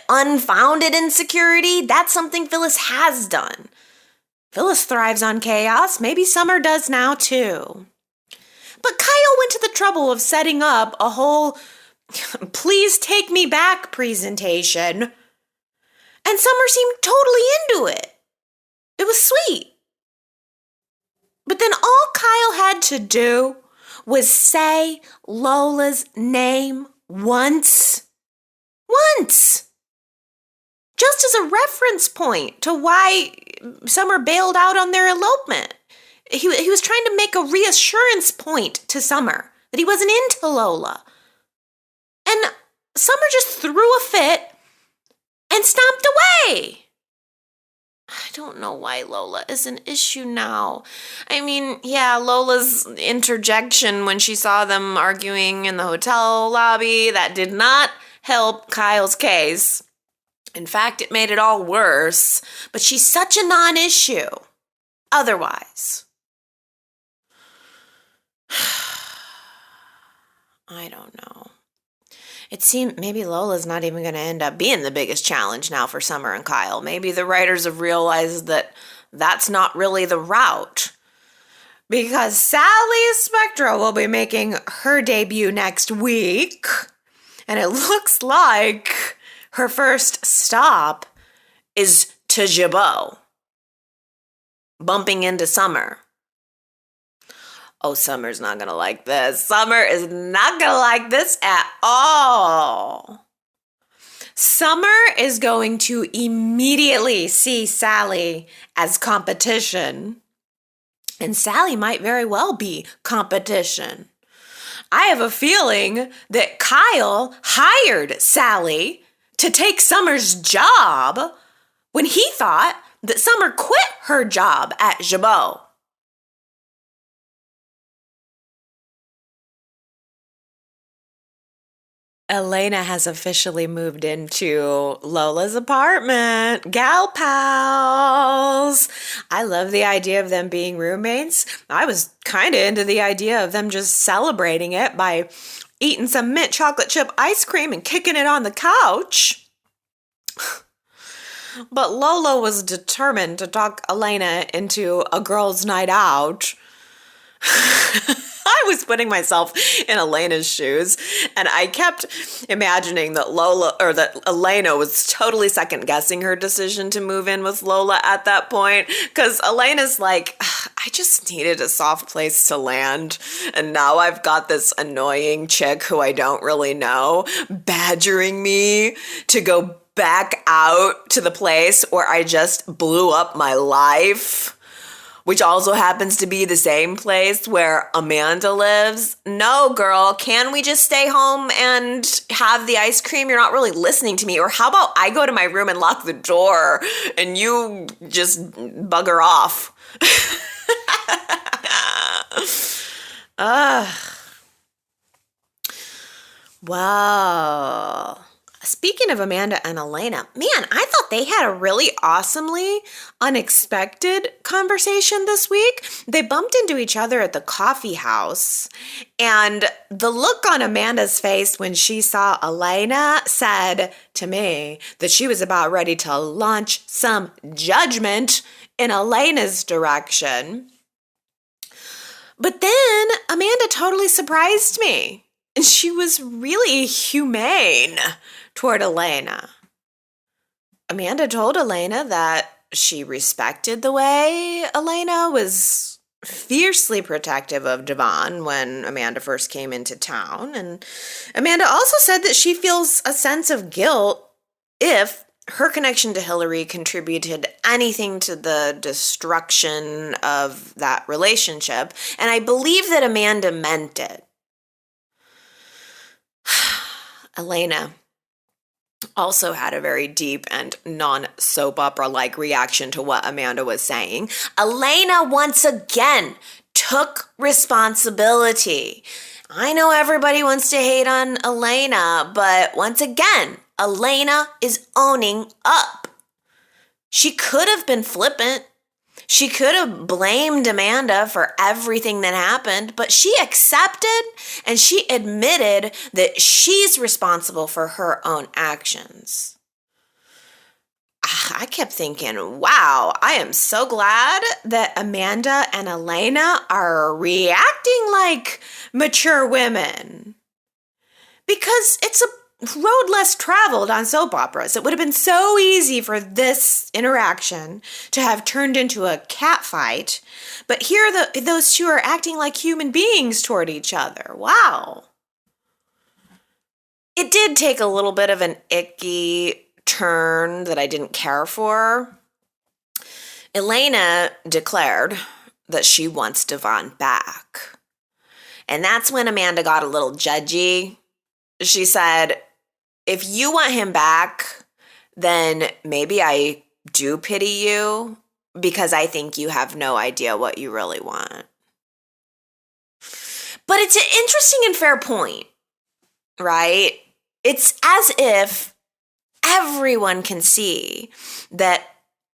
unfounded insecurity, that's something Phyllis has done. Phyllis thrives on chaos. Maybe Summer does now, too. But Kyle went to the trouble of setting up a whole please take me back presentation, and Summer seemed totally into it. It was sweet. But then all Kyle had to do was say Lola's name once. Just as a reference point to why Summer bailed out on their elopement. He was trying to make a reassurance point to Summer that he wasn't into Lola. And Summer just threw a fit and stomped away. I don't know why Lola is an issue now. I mean, yeah, Lola's interjection when she saw them arguing in the hotel lobby, that did not help Kyle's case. In fact, it made it all worse. But she's such a non-issue. Otherwise. I don't know. It seemed maybe Lola's not even going to end up being the biggest challenge now for Summer and Kyle. Maybe the writers have realized that that's not really the route. Because Sally Spectra will be making her debut next week. And it looks like her first stop is to Jabot, bumping into Summer. Oh, Summer's not going to like this. Summer is not going to like this at all. Summer is going to immediately see Sally as competition. And Sally might very well be competition. I have a feeling that Kyle hired Sally to take Summer's job when he thought that Summer quit her job at Jabot. Elena has officially moved into Lola's apartment. Gal pals. I love the idea of them being roommates. I was kind of into the idea of them just celebrating it by eating some mint chocolate chip ice cream and kicking it on the couch. But Lola was determined to talk Elena into a girls' night out. I was putting myself in Elena's shoes, and I kept imagining that Elena was totally second guessing her decision to move in with Lola at that point, because Elena's like, I just needed a soft place to land, and now I've got this annoying chick who I don't really know badgering me to go back out to the place where I just blew up my life, which also happens to be the same place where Amanda lives. No, girl, can we just stay home and have the ice cream? You're not really listening to me. Or how about I go to my room and lock the door and you just bugger off? Wow. Speaking of Amanda and Elena, man, I thought they had a really awesomely unexpected conversation this week. They bumped into each other at the coffee house, and the look on Amanda's face when she saw Elena said to me that she was about ready to launch some judgment in Elena's direction. But then Amanda totally surprised me, and she was really humane toward Elena. Amanda told Elena that she respected the way Elena was fiercely protective of Devon when Amanda first came into town. And Amanda also said that she feels a sense of guilt if her connection to Hillary contributed anything to the destruction of that relationship. And I believe that Amanda meant it. Elena also had a very deep and non-soap opera-like reaction to what Amanda was saying. Elena once again took responsibility. I know everybody wants to hate on Elena, but once again, Elena is owning up. She could have been flippant. She could have blamed Amanda for everything that happened, but she accepted and she admitted that she's responsible for her own actions. I kept thinking, wow, I am so glad that Amanda and Elena are reacting like mature women, because it's a road less traveled on soap operas. It would have been so easy for this interaction to have turned into a cat fight, but here those two are acting like human beings toward each other. Wow. It did take a little bit of an icky turn that I didn't care for. Elena declared that she wants Devon back. And that's when Amanda got a little judgy. She said, if you want him back, then maybe I do pity you because I think you have no idea what you really want. But it's an interesting and fair point, right? It's as if everyone can see that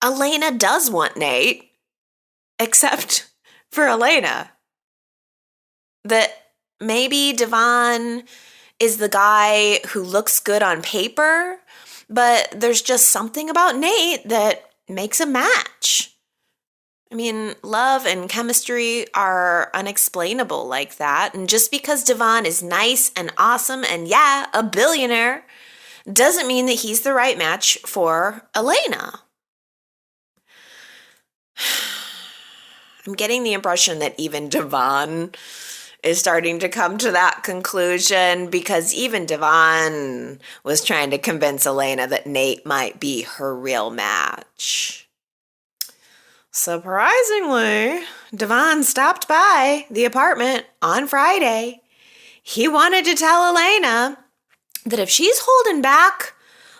Elena does want Nate, except for Elena. That maybe Devon is the guy who looks good on paper, but there's just something about Nate that makes a match. I mean, love and chemistry are unexplainable like that. And just because Devon is nice and awesome and yeah, a billionaire, doesn't mean that he's the right match for Elena. I'm getting the impression that even Devon is starting to come to that conclusion because even Devon was trying to convince Elena that Nate might be her real match. Surprisingly, Devon stopped by the apartment on Friday. He wanted to tell Elena that if she's holding back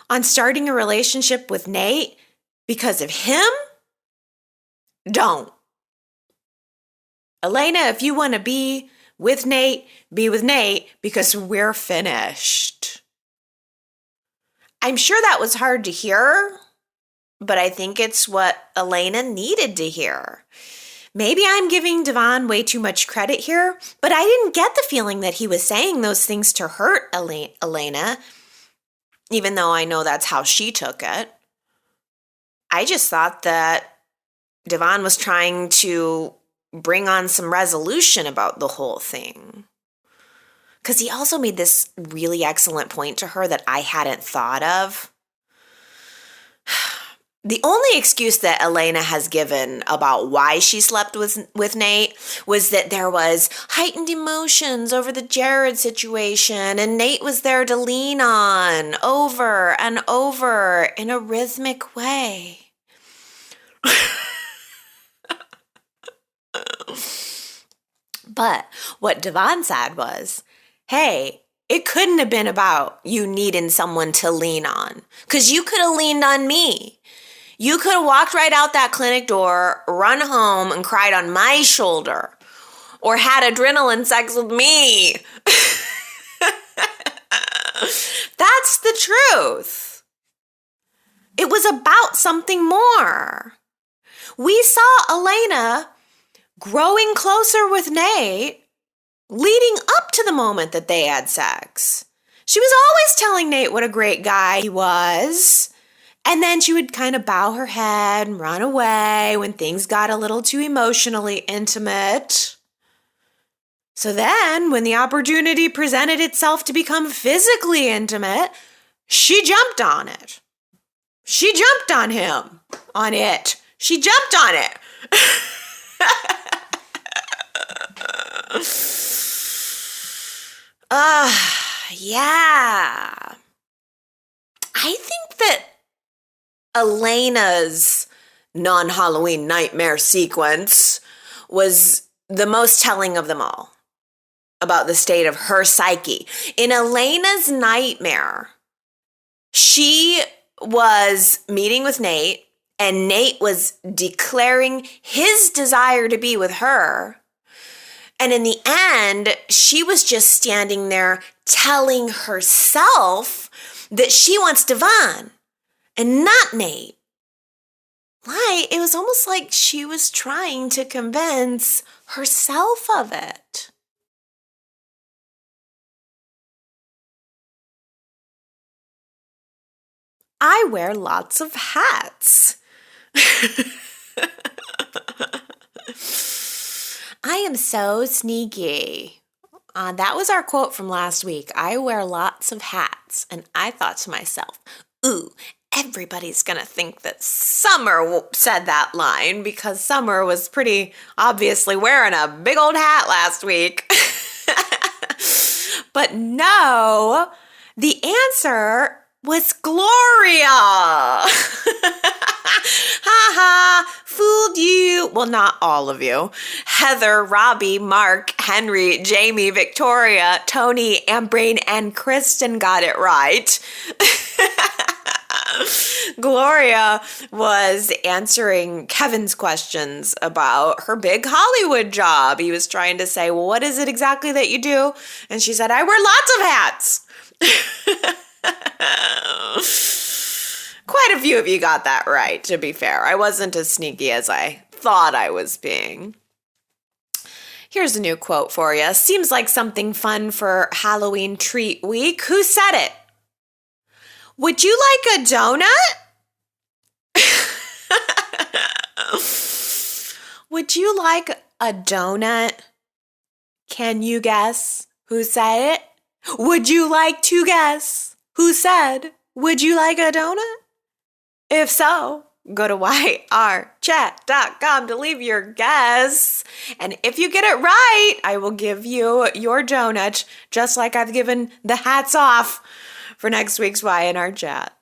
on starting a relationship with Nate because of him, don't. Elena, if you want to be with Nate because we're finished. I'm sure that was hard to hear, but I think it's what Elena needed to hear. Maybe I'm giving Devon way too much credit here, but I didn't get the feeling that he was saying those things to hurt Elena, even though I know that's how she took it. I just thought that Devon was trying to bring on some resolution about the whole thing. Because he also made this really excellent point to her that I hadn't thought of. The only excuse that Elena has given about why she slept with Nate was that there was heightened emotions over the Jared situation, and Nate was there to lean on over and over in a rhythmic way. But what Devon said was, hey, it couldn't have been about you needing someone to lean on, because you could have leaned on me. You could have walked right out that clinic door, run home, and cried on my shoulder, or had adrenaline sex with me. That's the truth. It was about something more. We saw Elena growing closer with Nate, leading up to the moment that they had sex. She was always telling Nate what a great guy he was. And then she would kind of bow her head and run away when things got a little too emotionally intimate. So then, when the opportunity presented itself to become physically intimate, she jumped on it. She jumped on him. On it. She jumped on it. Yeah. I think that Elena's non-Halloween nightmare sequence was the most telling of them all about the state of her psyche. In Elena's nightmare, she was meeting with Nate, and Nate was declaring his desire to be with her. And in the end, she was just standing there telling herself that she wants Devon and not Nate. Like, it was almost like she was trying to convince herself of it. I wear lots of hats. I am so sneaky. That was our quote from last week. I wear lots of hats. And I thought to myself, ooh, everybody's going to think that Summer said that line because Summer was pretty obviously wearing a big old hat last week. But no, the answer was Gloria. Ha ha, fooled you. Well, not all of you. Heather, Robbie, Mark, Henry, Jamie, Victoria, Tony, Ambrain, and Kristen got it right. Gloria was answering Kevin's questions about her big Hollywood job. He was trying to say, well, what is it exactly that you do? And she said, I wear lots of hats. Quite a few of you got that right, to be fair. I wasn't as sneaky as I thought I was being. Here's a new quote for you. Seems like something fun for Halloween treat week. Who said it? Would you like a donut? Would you like a donut? Can you guess who said it? Would you like to guess who said, would you like a donut? If so, go to yrchat.com to leave your guess. And if you get it right, I will give you your donut, just like I've given the hats off for next week's Y&R Chat.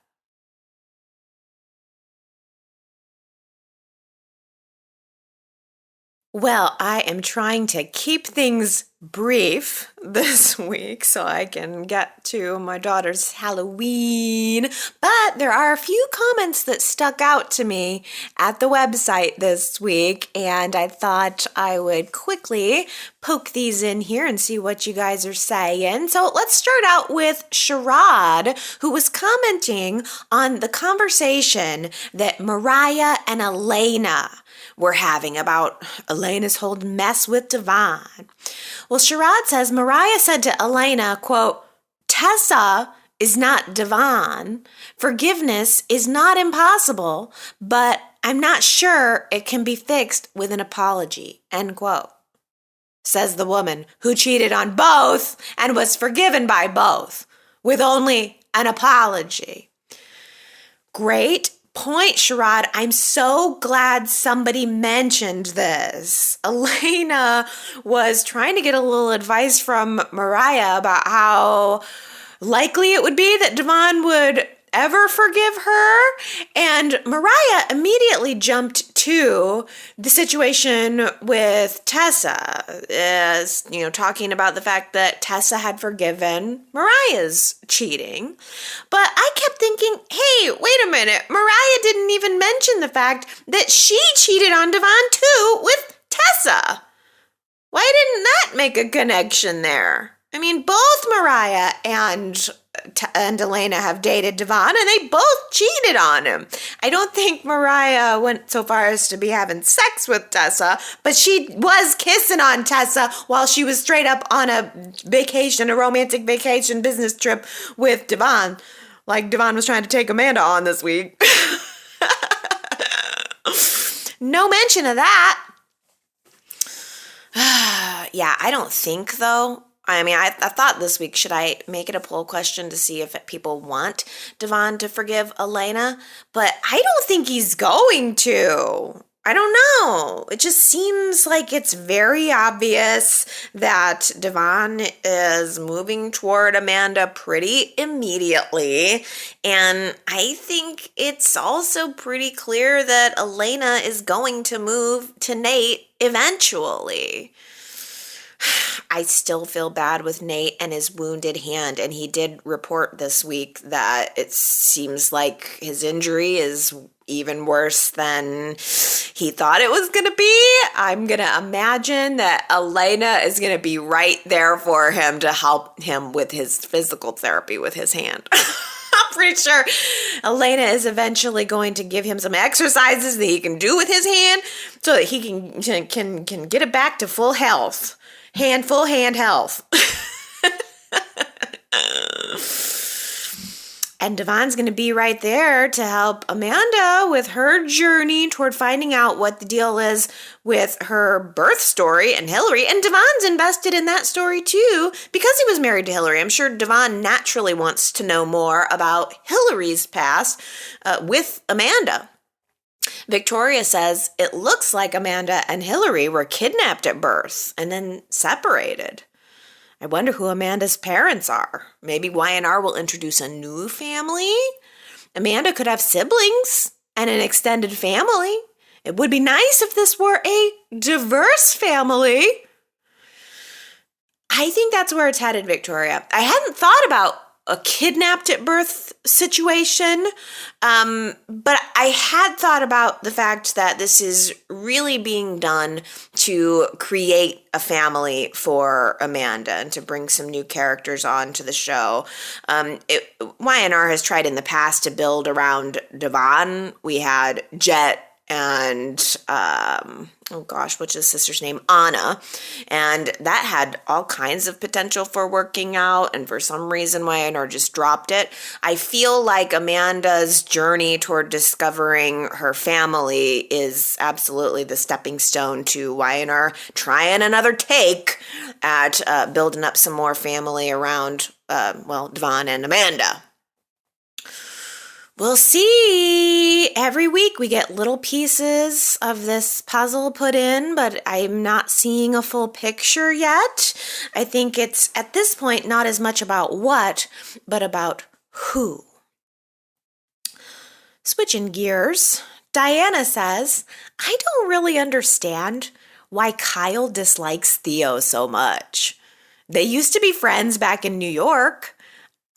Well, I am trying to keep things brief this week so I can get to my daughter's Halloween, but there are a few comments that stuck out to me at the website this week, and I thought I would quickly poke these in here and see what you guys are saying. So let's start out with Sherrod, who was commenting on the conversation that Mariah and Elena were having about Elena's whole mess with Devon. Well, Sherrod says Mariah said to Elena, quote, Tessa is not Devon. Forgiveness is not impossible, but I'm not sure it can be fixed with an apology, end quote. Says the woman who cheated on both and was forgiven by both with only an apology. Great point, Sherrod. I'm so glad somebody mentioned this. Elena was trying to get a little advice from Mariah about how likely it would be that Devon would ever forgive her. And Mariah immediately jumped to the situation with Tessa, as, talking about the fact that Tessa had forgiven Mariah's cheating. But I kept thinking, hey, wait a minute. Mariah didn't even mention the fact that she cheated on Devon too with Tessa. Why didn't that make a connection there? I mean, both Mariah and Elena have dated Devon, and they both cheated on him. I don't think Mariah went so far as to be having sex with Tessa, but she was kissing on Tessa while she was straight up on a vacation, a romantic vacation business trip with Devon, like Devon was trying to take Amanda on this week. No mention of that. Yeah, I don't think, though. I mean, I thought this week, should I make it a poll question to see if people want Devon to forgive Elena? But I don't think he's going to. I don't know. It just seems like it's very obvious that Devon is moving toward Amanda pretty immediately. And I think it's also pretty clear that Elena is going to move to Nate eventually. I still feel bad with Nate and his wounded hand, and he did report this week that it seems like his injury is even worse than he thought it was going to be. I'm going to imagine that Elena is going to be right there for him to help him with his physical therapy with his hand. I'm pretty sure Elena is eventually going to give him some exercises that he can do with his hand so that he can get it back to full health. Full hand health. And Devon's going to be right there to help Amanda with her journey toward finding out what the deal is with her birth story and Hillary. And Devon's invested in that story too because he was married to Hillary. I'm sure Devon naturally wants to know more about Hillary's past with Amanda. Victoria says it looks like Amanda and Hillary were kidnapped at birth and then separated. I wonder who Amanda's parents are. Maybe Y&R will introduce a new family? Amanda could have siblings. and an extended family. It would be nice if this were a diverse family. I think that's where it's headed, Victoria. I hadn't thought about a kidnapped at birth situation, but I had thought about the fact that this is really being done to create a family for Amanda and to bring some new characters on to the show. Y&R has tried in the past to build around Devon. We had Jet and what's his sister's name? Anna. And that had all kinds of potential for working out, and for some reason Y&R just dropped it. I feel like Amanda's journey toward discovering her family is absolutely the stepping stone to Y&R trying another take at building up some more family around, Devon and Amanda. We'll see. Every week we get little pieces of this puzzle put in, but I'm not seeing a full picture yet. I think it's, at this point, not as much about what, but about who. Switching gears, Diana says, I don't really understand why Kyle dislikes Theo so much. They used to be friends back in New York.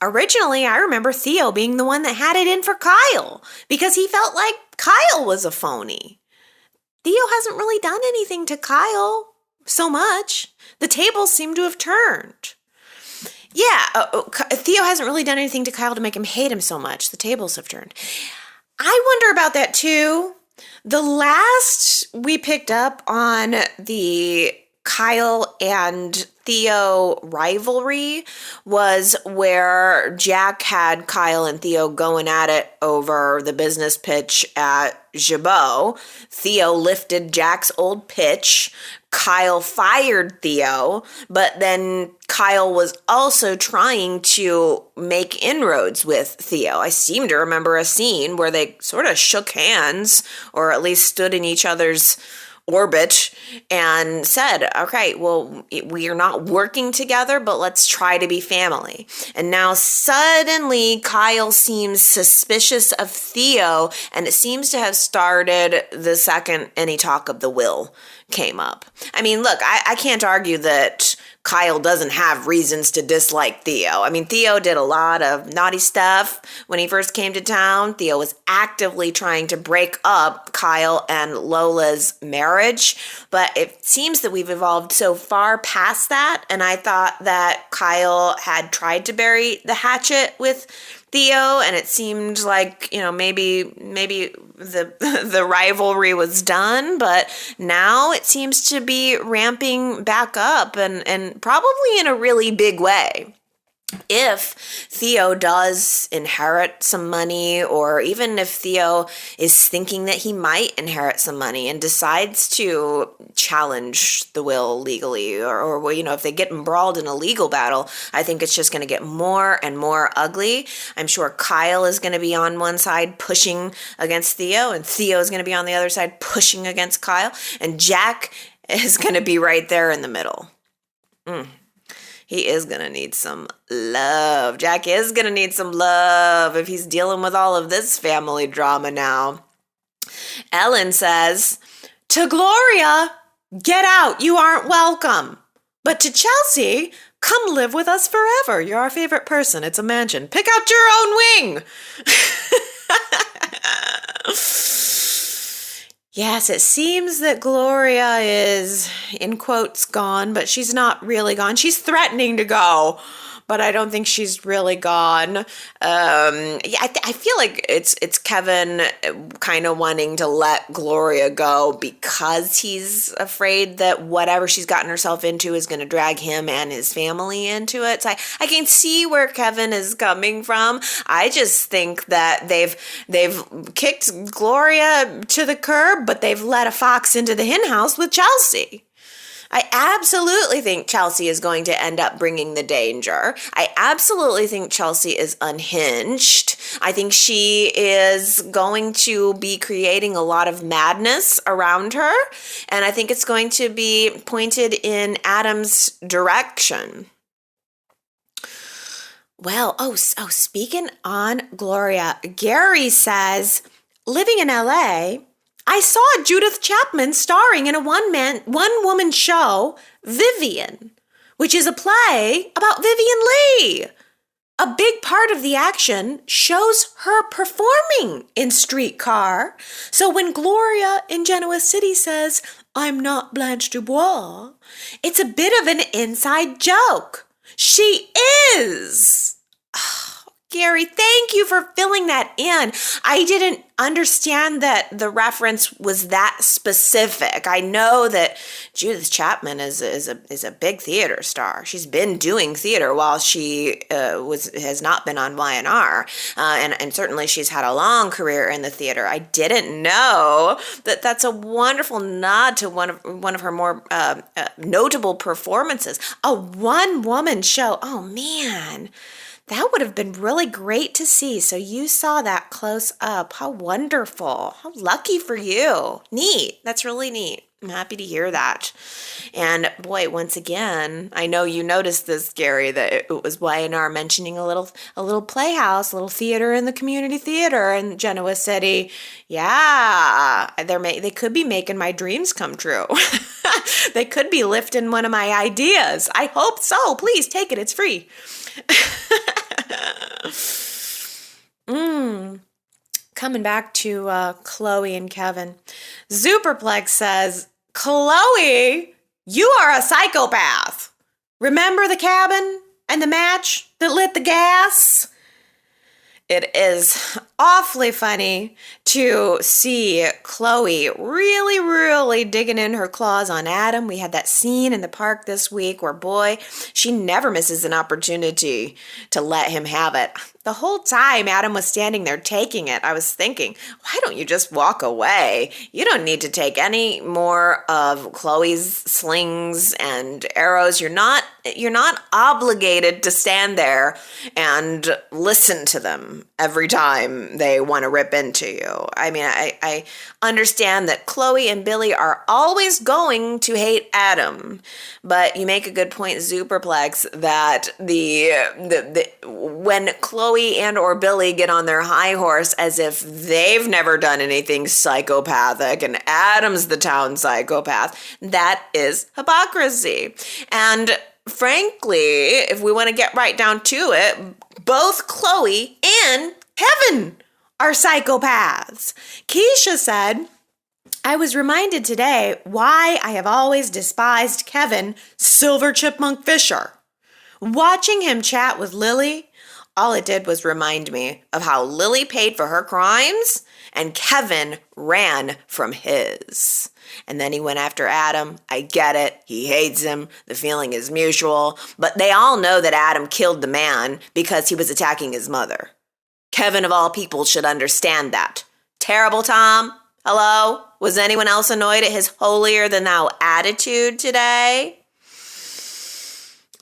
Originally, I remember Theo being the one that had it in for Kyle because he felt like Kyle was a phony. Theo hasn't really done anything to Kyle so much. The tables seem to have turned. Yeah, Theo hasn't really done anything to Kyle to make him hate him so much. The tables have turned. I wonder about that too. The last we picked up on the Kyle and Theo rivalry was where Jack had Kyle and Theo going at it over the business pitch at Jabot. Theo lifted Jack's old pitch. Kyle fired Theo, but then Kyle was also trying to make inroads with Theo. I seem to remember a scene where they sort of shook hands, or at least stood in each other's orbit and said, okay, well, we are not working together, but let's try to be family. And now suddenly Kyle seems suspicious of Theo, and it seems to have started the second any talk of the will came up. I mean, look, I can't argue that Kyle doesn't have reasons to dislike Theo. I mean, Theo did a lot of naughty stuff when he first came to town. Theo was actively trying to break up Kyle and Lola's marriage, but it seems that we've evolved so far past that, and I thought that Kyle had tried to bury the hatchet with Theo, and it seemed like, maybe the rivalry was done, but now it seems to be ramping back up and probably in a really big way. If Theo does inherit some money, or even if Theo is thinking that he might inherit some money and decides to challenge the will legally, or if they get embroiled in a legal battle, I think it's just going to get more and more ugly. I'm sure Kyle is going to be on one side pushing against Theo, and Theo is going to be on the other side pushing against Kyle, and Jack is going to be right there in the middle. He is going to need some love. Jack is going to need some love if he's dealing with all of this family drama now. Ellen says, to Gloria, get out. You aren't welcome. But to Chelsea, come live with us forever. You're our favorite person. It's a mansion. Pick out your own wing. Yes, it seems that Gloria is, in quotes, gone, but she's not really gone. She's threatening to go, but I don't think she's really gone. I feel like it's Kevin kind of wanting to let Gloria go because he's afraid that whatever she's gotten herself into is going to drag him and his family into it. So I can see where Kevin is coming from. I just think that they've kicked Gloria to the curb, but they've let a fox into the hen house with Chelsea. I absolutely think Chelsea is going to end up bringing the danger. I absolutely think Chelsea is unhinged. I think she is going to be creating a lot of madness around her, and I think it's going to be pointed in Adam's direction. Well, speaking on Gloria, Gary says, living in LA, I saw Judith Chapman starring in a one-woman show, Vivian, which is a play about Vivian Leigh. A big part of the action shows her performing in Streetcar. So when Gloria in Genoa City says, "I'm not Blanche Dubois," it's a bit of an inside joke. She is. Gary, thank you for filling that in. I didn't understand that the reference was that specific. I know that Judith Chapman is a big theater star. She's been doing theater while she has not been on Y&R, and certainly she's had a long career in the theater. I didn't know that that's a wonderful nod to one of her more notable performances. A one-woman show. Oh man. That would have been really great to see. So you saw that close up. How wonderful. How lucky for you. Neat. That's really neat. I'm happy to hear that. And boy, once again, I know you noticed this, Gary, that it was Y&R mentioning a little playhouse, a little theater in the community theater in Genoa City. Yeah, they could be making my dreams come true. They could be lifting one of my ideas. I hope so. Please take it. It's free. Coming back to Chloe and Kevin. Superplex says, "Chloe, you are a psychopath. Remember the cabin and the match that lit the gas?" It is awfully funny to see Chloe really, really digging in her claws on Adam. We had that scene in the park this week where, boy, she never misses an opportunity to let him have it. The whole time Adam was standing there taking it, I was thinking, why don't you just walk away? You don't need to take any more of Chloe's slings and arrows. You're not obligated to stand there and listen to them every time they want to rip into you. I mean, I understand that Chloe and Billy are always going to hate Adam, but you make a good point, Superplex, that when Chloe and or Billy get on their high horse as if they've never done anything psychopathic and Adam's the town psychopath, that is hypocrisy. And frankly, if we want to get right down to it, both Chloe and Kevin are psychopaths. Keisha said, "I was reminded today why I have always despised Kevin Silver Chipmunk Fisher. Watching him chat with Lily, all it did was remind me of how Lily paid for her crimes and Kevin ran from his. And then he went after Adam. I get it. He hates him. The feeling is mutual. But they all know that Adam killed the man because he was attacking his mother. Kevin, of all people, should understand that. Terrible Tom, hello? Was anyone else annoyed at his holier-than-thou attitude today?"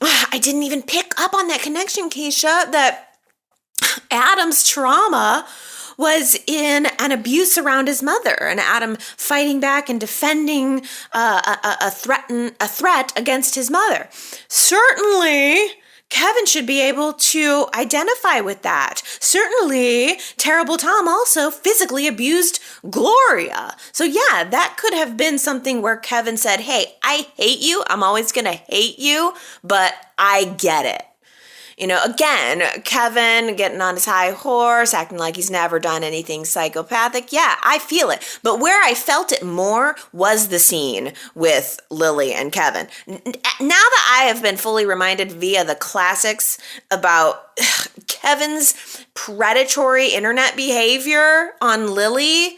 I didn't even pick up on that connection, Keisha, that Adam's trauma was in an abuse around his mother, and Adam fighting back and defending a threat against his mother. Certainly, Kevin should be able to identify with that. Certainly, Terrible Tom also physically abused Gloria. So yeah, that could have been something where Kevin said, "Hey, I hate you. I'm always going to hate you, but I get it." You know, again, Kevin getting on his high horse, acting like he's never done anything psychopathic. Yeah, I feel it. But where I felt it more was the scene with Lily and Kevin. Now that I have been fully reminded via the classics about Kevin's predatory internet behavior on Lily,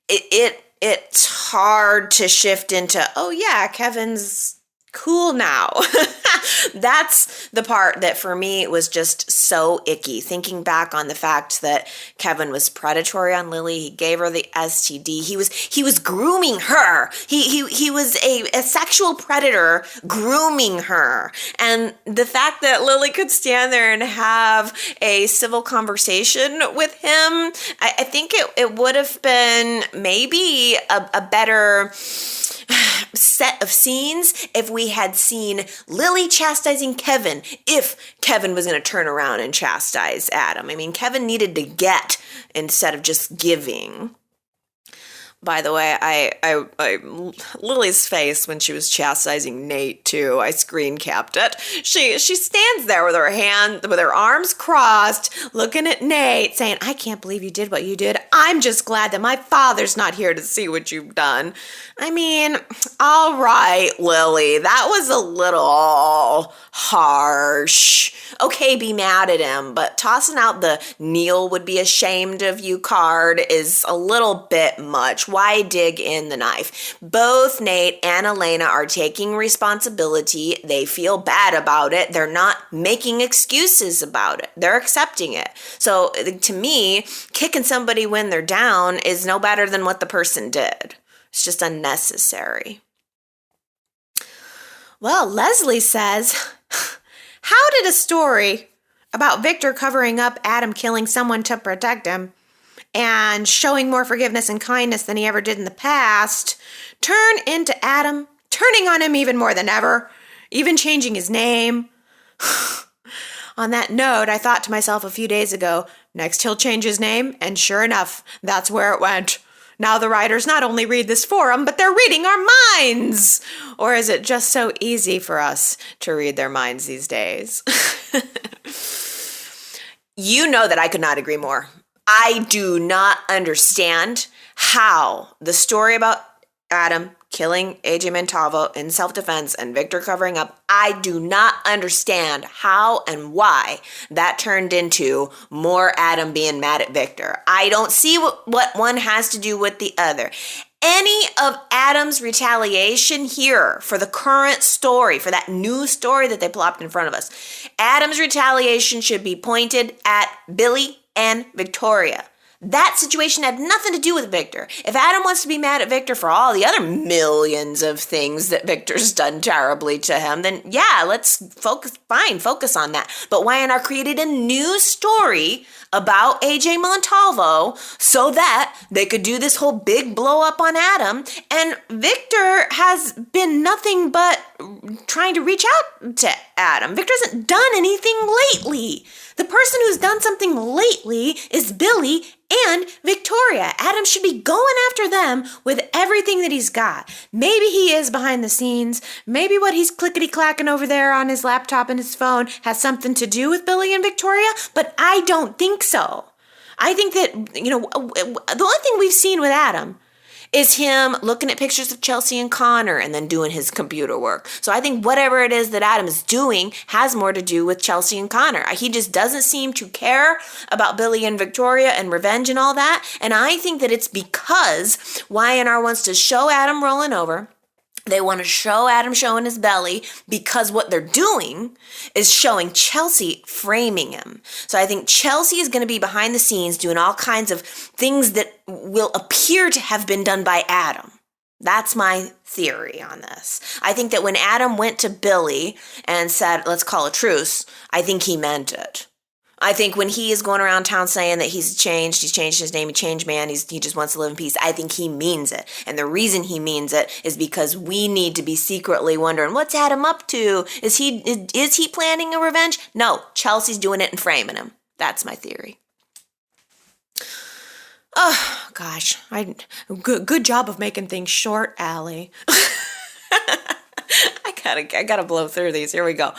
it's hard to shift into, oh yeah, Kevin's cool now. That's the part that for me was just so icky. Thinking back on the fact that Kevin was predatory on Lily, he gave her the STD. He was grooming her. He was a sexual predator grooming her. And the fact that Lily could stand there and have a civil conversation with him, I think it would have been maybe a better set of scenes if we had seen Lily chastising Kevin, if Kevin was going to turn around and chastise Adam. I mean, Kevin needed to get instead of just giving. By the way, Lily's face when she was chastising Nate too. I screen capped it. She stands there with her arms crossed, looking at Nate, saying, "I can't believe you did what you did. I'm just glad that my father's not here to see what you've done." I mean, all right, Lily, that was a little harsh. Okay, be mad at him, but tossing out the Neil would be ashamed of you card is a little bit much. Why dig in the knife? Both Nate and Elena are taking responsibility. They feel bad about it. They're not making excuses about it. They're accepting it. So to me, kicking somebody when they're down is no better than what the person did. It's just unnecessary. Well, Leslie says, how did a story about Victor covering up Adam killing someone to protect him and showing more forgiveness and kindness than he ever did in the past turn into Adam turning on him even more than ever, even changing his name? On that note, I thought to myself a few days ago, next he'll change his name, and sure enough, that's where it went. Now the writers not only read this forum, but they're reading our minds. Or is it just so easy for us to read their minds these days? You know that I could not agree more. I do not understand how the story about Adam killing AJ Montalvo in self-defense and Victor covering up, I do not understand how and why that turned into more Adam being mad at Victor. I don't see what one has to do with the other. Any of Adam's retaliation here for the current story, for that new story that they plopped in front of us, Adam's retaliation should be pointed at Billy and Victoria. That situation had nothing to do with Victor. If Adam wants to be mad at Victor for all the other millions of things that Victor's done terribly to him, then yeah, let's focus on that. But Y&R created a new story about AJ Montalvo so that they could do this whole big blow up on Adam. And Victor has been nothing but trying to reach out to Adam. Victor hasn't done anything lately. The person who's done something lately is Billy and Victoria. Adam should be going after them with everything that he's got. Maybe he is behind the scenes. Maybe what he's clickety-clacking over there on his laptop and his phone has something to do with Billy and Victoria, but I don't think so. I think that, the only thing we've seen with Adam is him looking at pictures of Chelsea and Connor and then doing his computer work. So I think whatever it is that Adam is doing has more to do with Chelsea and Connor. He just doesn't seem to care about Billy and Victoria and revenge and all that. And I think that it's because Y&R wants to show Adam rolling over. They want to show Adam showing his belly because what they're doing is showing Chelsea framing him. So I think Chelsea is going to be behind the scenes doing all kinds of things that will appear to have been done by Adam. That's my theory on this. I think that when Adam went to Billy and said, let's call a truce, I think he meant it. I think when he is going around town saying that he's changed his name, he changed man, he just wants to live in peace, I think he means it. And the reason he means it is because we need to be secretly wondering, what's Adam up to? Is he planning a revenge? No, Chelsea's doing it and framing him. That's my theory. Oh, gosh. Good job of making things short, Allie. I gotta blow through these. Here we go.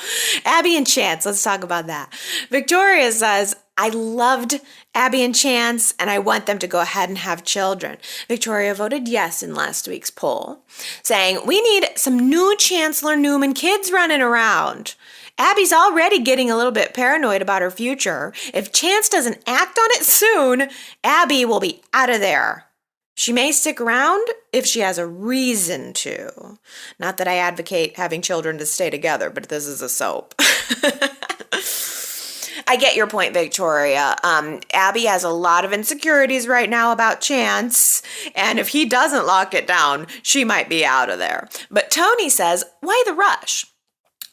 Abby and Chance. Let's talk about that. Victoria says, I loved Abby and Chance, and I want them to go ahead and have children. Victoria voted yes in last week's poll, saying, we need some new Chancellor Newman kids running around. Abby's already getting a little bit paranoid about her future. If Chance doesn't act on it soon, Abby will be out of there. She may stick around if she has a reason to. Not that I advocate having children to stay together, but this is a soap. I get your point, Victoria. Abby has a lot of insecurities right now about Chance, and if he doesn't lock it down, she might be out of there. But Tony says, why the rush?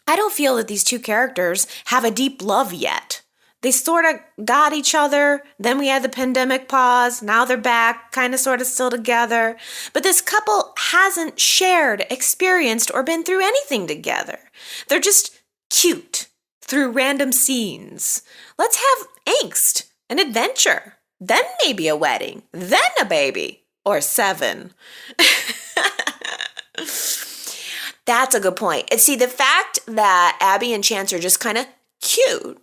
I don't feel that these two characters have a deep love yet. They sort of got each other, then we had the pandemic pause, now they're back, kind of sort of still together. But this couple hasn't shared, experienced, or been through anything together. They're just cute through random scenes. Let's have angst, an adventure, then maybe a wedding, then a baby. or 7. That's a good point. And see, the fact that Abby and Chance are just kind of cute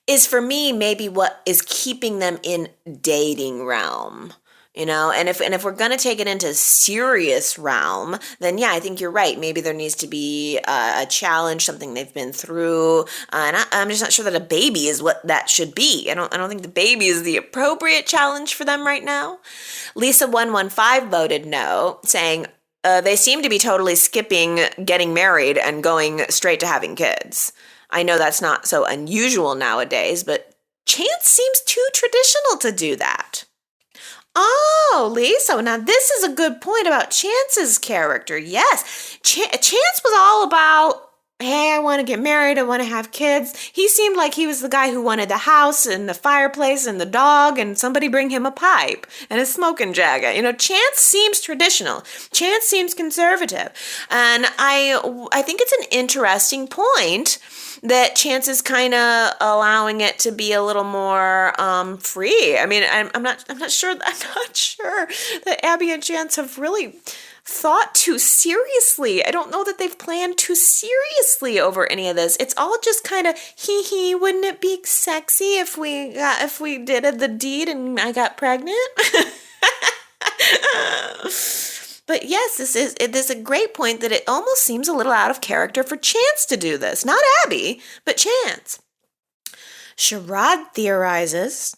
is for me maybe what is keeping them in dating realm. And if we're gonna take it into serious realm, then yeah, I think you're right. Maybe there needs to be a challenge, something they've been through, and I'm just not sure that a baby is what that should be. I don't think the baby is the appropriate challenge for them right now. Lisa115 voted no, saying they seem to be totally skipping getting married and going straight to having kids. I know that's not so unusual nowadays, but Chance seems too traditional to do that. Oh, Lisa, now this is a good point about Chance's character. Yes, Chance was all about, hey, I want to get married, I want to have kids. He seemed like he was the guy who wanted the house and the fireplace and the dog and somebody bring him a pipe and a smoking jacket. Chance seems traditional. Chance seems conservative. And I think it's an interesting point that Chance is kind of allowing it to be a little more free. I mean, I'm not sure that Abby and Chance have really thought too seriously. I don't know that they've planned too seriously over any of this. It's all just kind of hee, wouldn't it be sexy if we did the deed and I got pregnant? But yes, this is a great point that it almost seems a little out of character for Chance to do this. Not Abby, but Chance. Sherrod theorizes,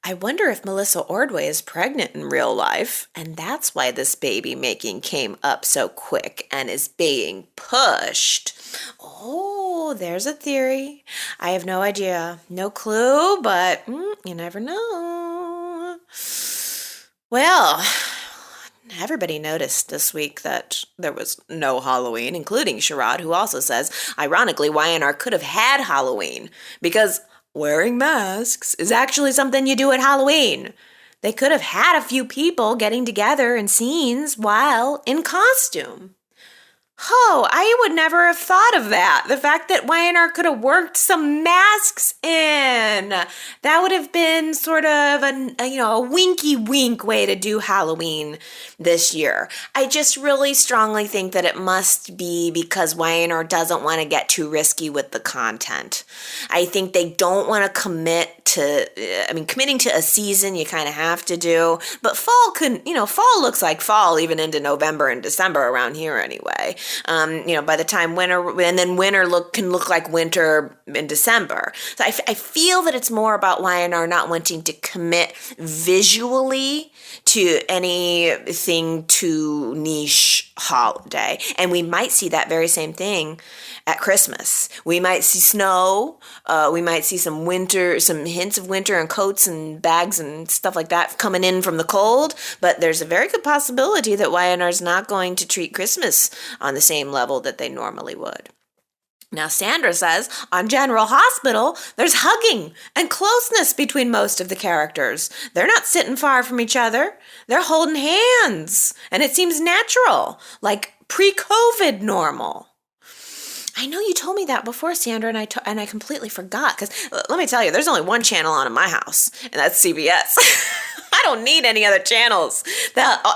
I wonder if Melissa Ordway is pregnant in real life, and that's why this baby making came up so quick and is being pushed. Oh, there's a theory. I have no idea. No clue, but you never know. Well, everybody noticed this week that there was no Halloween, including Sherrod, who also says, ironically, Y&R could have had Halloween because wearing masks is actually something you do at Halloween. They could have had a few people getting together in scenes while in costume. Oh, I would never have thought of that. The fact that Y&R could have worked some masks in. That would have been sort of a winky wink way to do Halloween this year. I just really strongly think that it must be because Y&R doesn't want to get too risky with the content. I think they don't want to committing to a season you kind of have to do, but fall looks like fall even into November and December around here anyway. By the time winter can look like winter in December. So I feel that it's more about Y&R not wanting to commit visually to anything too niche holiday. And we might see that very same thing at Christmas. We might see snow. We might see some hints of winter and coats and bags and stuff like that coming in from the cold. But there's a very good possibility that Y&R is not going to treat Christmas on the same level that they normally would. Now, Sandra says, on General Hospital, there's hugging and closeness between most of the characters. They're not sitting far from each other. They're holding hands. And it seems natural, like pre-COVID normal. I know you told me that before, Sandra, and I completely forgot. Because let me tell you, there's only one channel on in my house, and that's CBS. I don't need any other channels.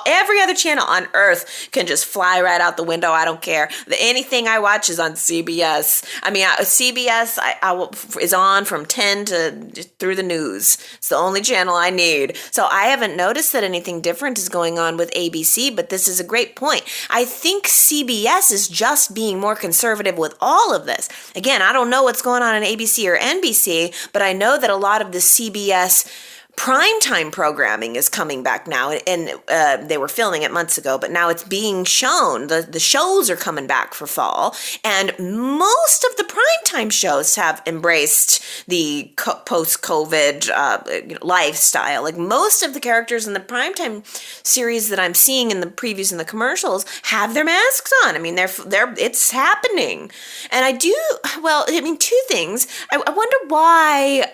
Every other channel on earth can just fly right out the window. I don't care. Anything I watch is on CBS. I mean, CBS is on from 10 to through the news. It's the only channel I need. So I haven't noticed that anything different is going on with ABC, but this is a great point. I think CBS is just being more conservative with all of this. Again, I don't know what's going on ABC or NBC, but I know that a lot of the CBS primetime programming is coming back now, and they were filming it months ago, but now it's being shown. The shows are coming back for fall, and most of the primetime shows have embraced the post-COVID lifestyle. Like most of the characters in the primetime series that I'm seeing in the previews and the commercials have their masks on. I mean, it's happening, and two things. I wonder why.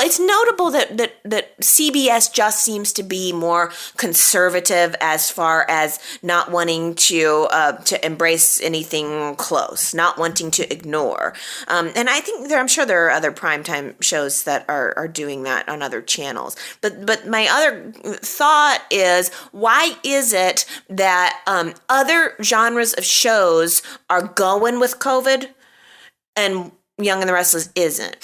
It's notable that CBS just seems to be more conservative as far as not wanting to embrace anything close, not wanting to ignore. And I think I'm sure there are other primetime shows that are doing that on other channels. But my other thought is, why is it that other genres of shows are going with COVID and Young and the Restless isn't?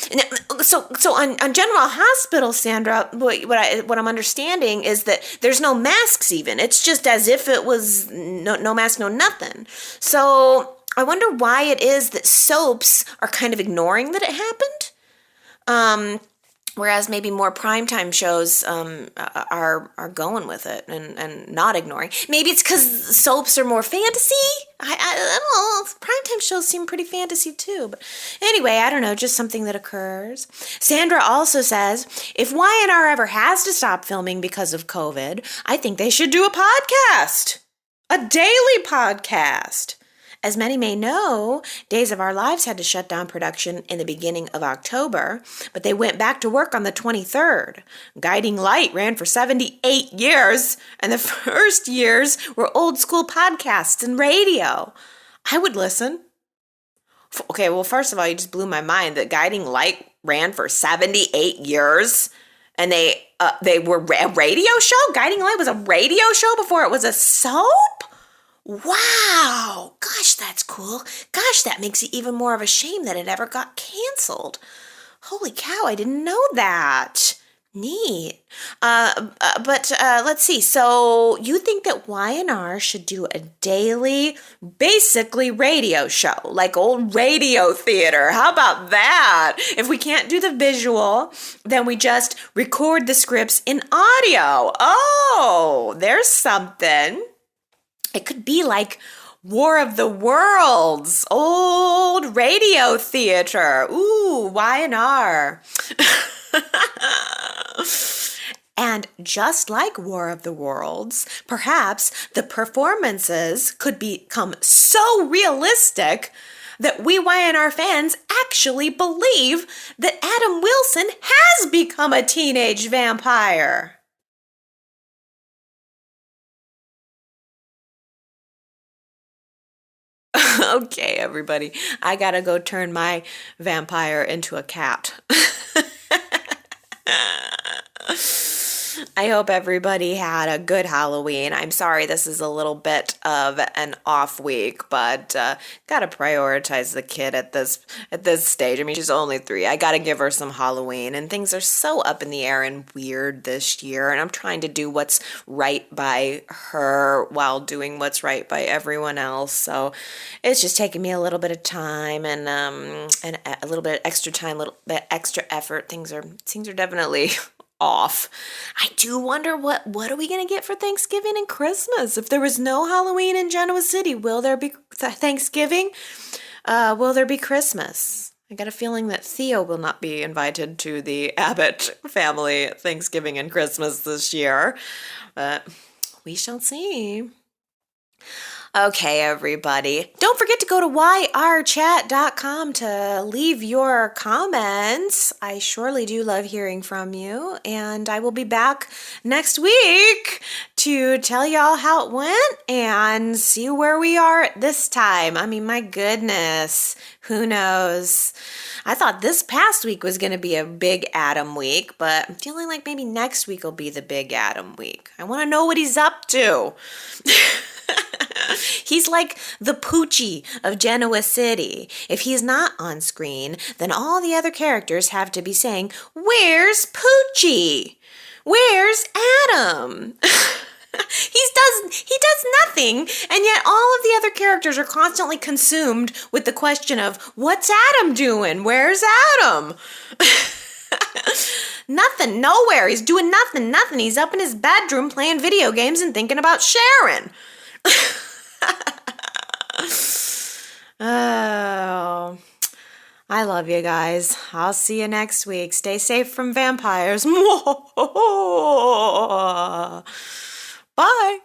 So on General Hospital, Sandra, what I'm understanding is that there's no masks even. It's just as if it was no mask, no nothing. So I wonder why it is that soaps are kind of ignoring that it happened. Whereas maybe more primetime shows are going with it and not ignoring. Maybe it's because soaps are more fantasy. I don't know. Primetime shows seem pretty fantasy too. But anyway, I don't know. Just something that occurs. Sandra also says, if Y&R ever has to stop filming because of COVID, I think they should do a podcast. A daily podcast. As many may know, Days of Our Lives had to shut down production in the beginning of October, but they went back to work on the 23rd. Guiding Light ran for 78 years, and the first years were old school podcasts and radio. I would listen. Okay, well, first of all, you just blew my mind that Guiding Light ran for 78 years, and they were a radio show? Guiding Light was a radio show before it was a soap? Wow. Gosh, that's cool. Gosh, that makes it even more of a shame that it ever got canceled. Holy cow, I didn't know that. Neat. But let's see. So you think that Y&R should do a daily, basically radio show, like old radio theater. How about that? If we can't do the visual, then we just record the scripts in audio. Oh, there's something. It could be like War of the Worlds, old radio theater. Ooh, Y&R. And just like War of the Worlds, perhaps the performances could become so realistic that we Y&R fans actually believe that Adam Wilson has become a teenage vampire. Okay, everybody, I gotta go turn my vampire into a cat. I hope everybody had a good Halloween. I'm sorry this is a little bit of an off week, but gotta prioritize the kid at this stage. I mean, she's only 3. I gotta give her some Halloween, and things are so up in the air and weird this year, and I'm trying to do what's right by her while doing what's right by everyone else. So it's just taking me a little bit of time and a little bit extra time, a little bit extra effort. Things are definitely off. I do wonder what are we going to get for Thanksgiving and Christmas? If there was no Halloween in Genoa City, will there be Thanksgiving? Will there be Christmas? I got a feeling that Theo will not be invited to the Abbott family Thanksgiving and Christmas this year, but we shall see. Okay, everybody. Don't forget to go to yrchat.com to leave your comments. I surely do love hearing from you, and I will be back next week to tell y'all how it went and see where we are at this time. I mean, my goodness, who knows? I thought this past week was going to be a big Adam week, but I'm feeling like maybe next week will be the big Adam week. I want to know what he's up to. He's like the Poochie of Genoa City. If he's not on screen, then all the other characters have to be saying, "Where's Poochie? Where's Adam?" He does nothing, and yet all of the other characters are constantly consumed with the question of, what's Adam doing? Where's Adam? Nothing, nowhere. He's doing nothing. He's up in his bedroom playing video games and thinking about Sharon. Oh, I love you guys. I'll see you next week. Stay safe from vampires. Bye.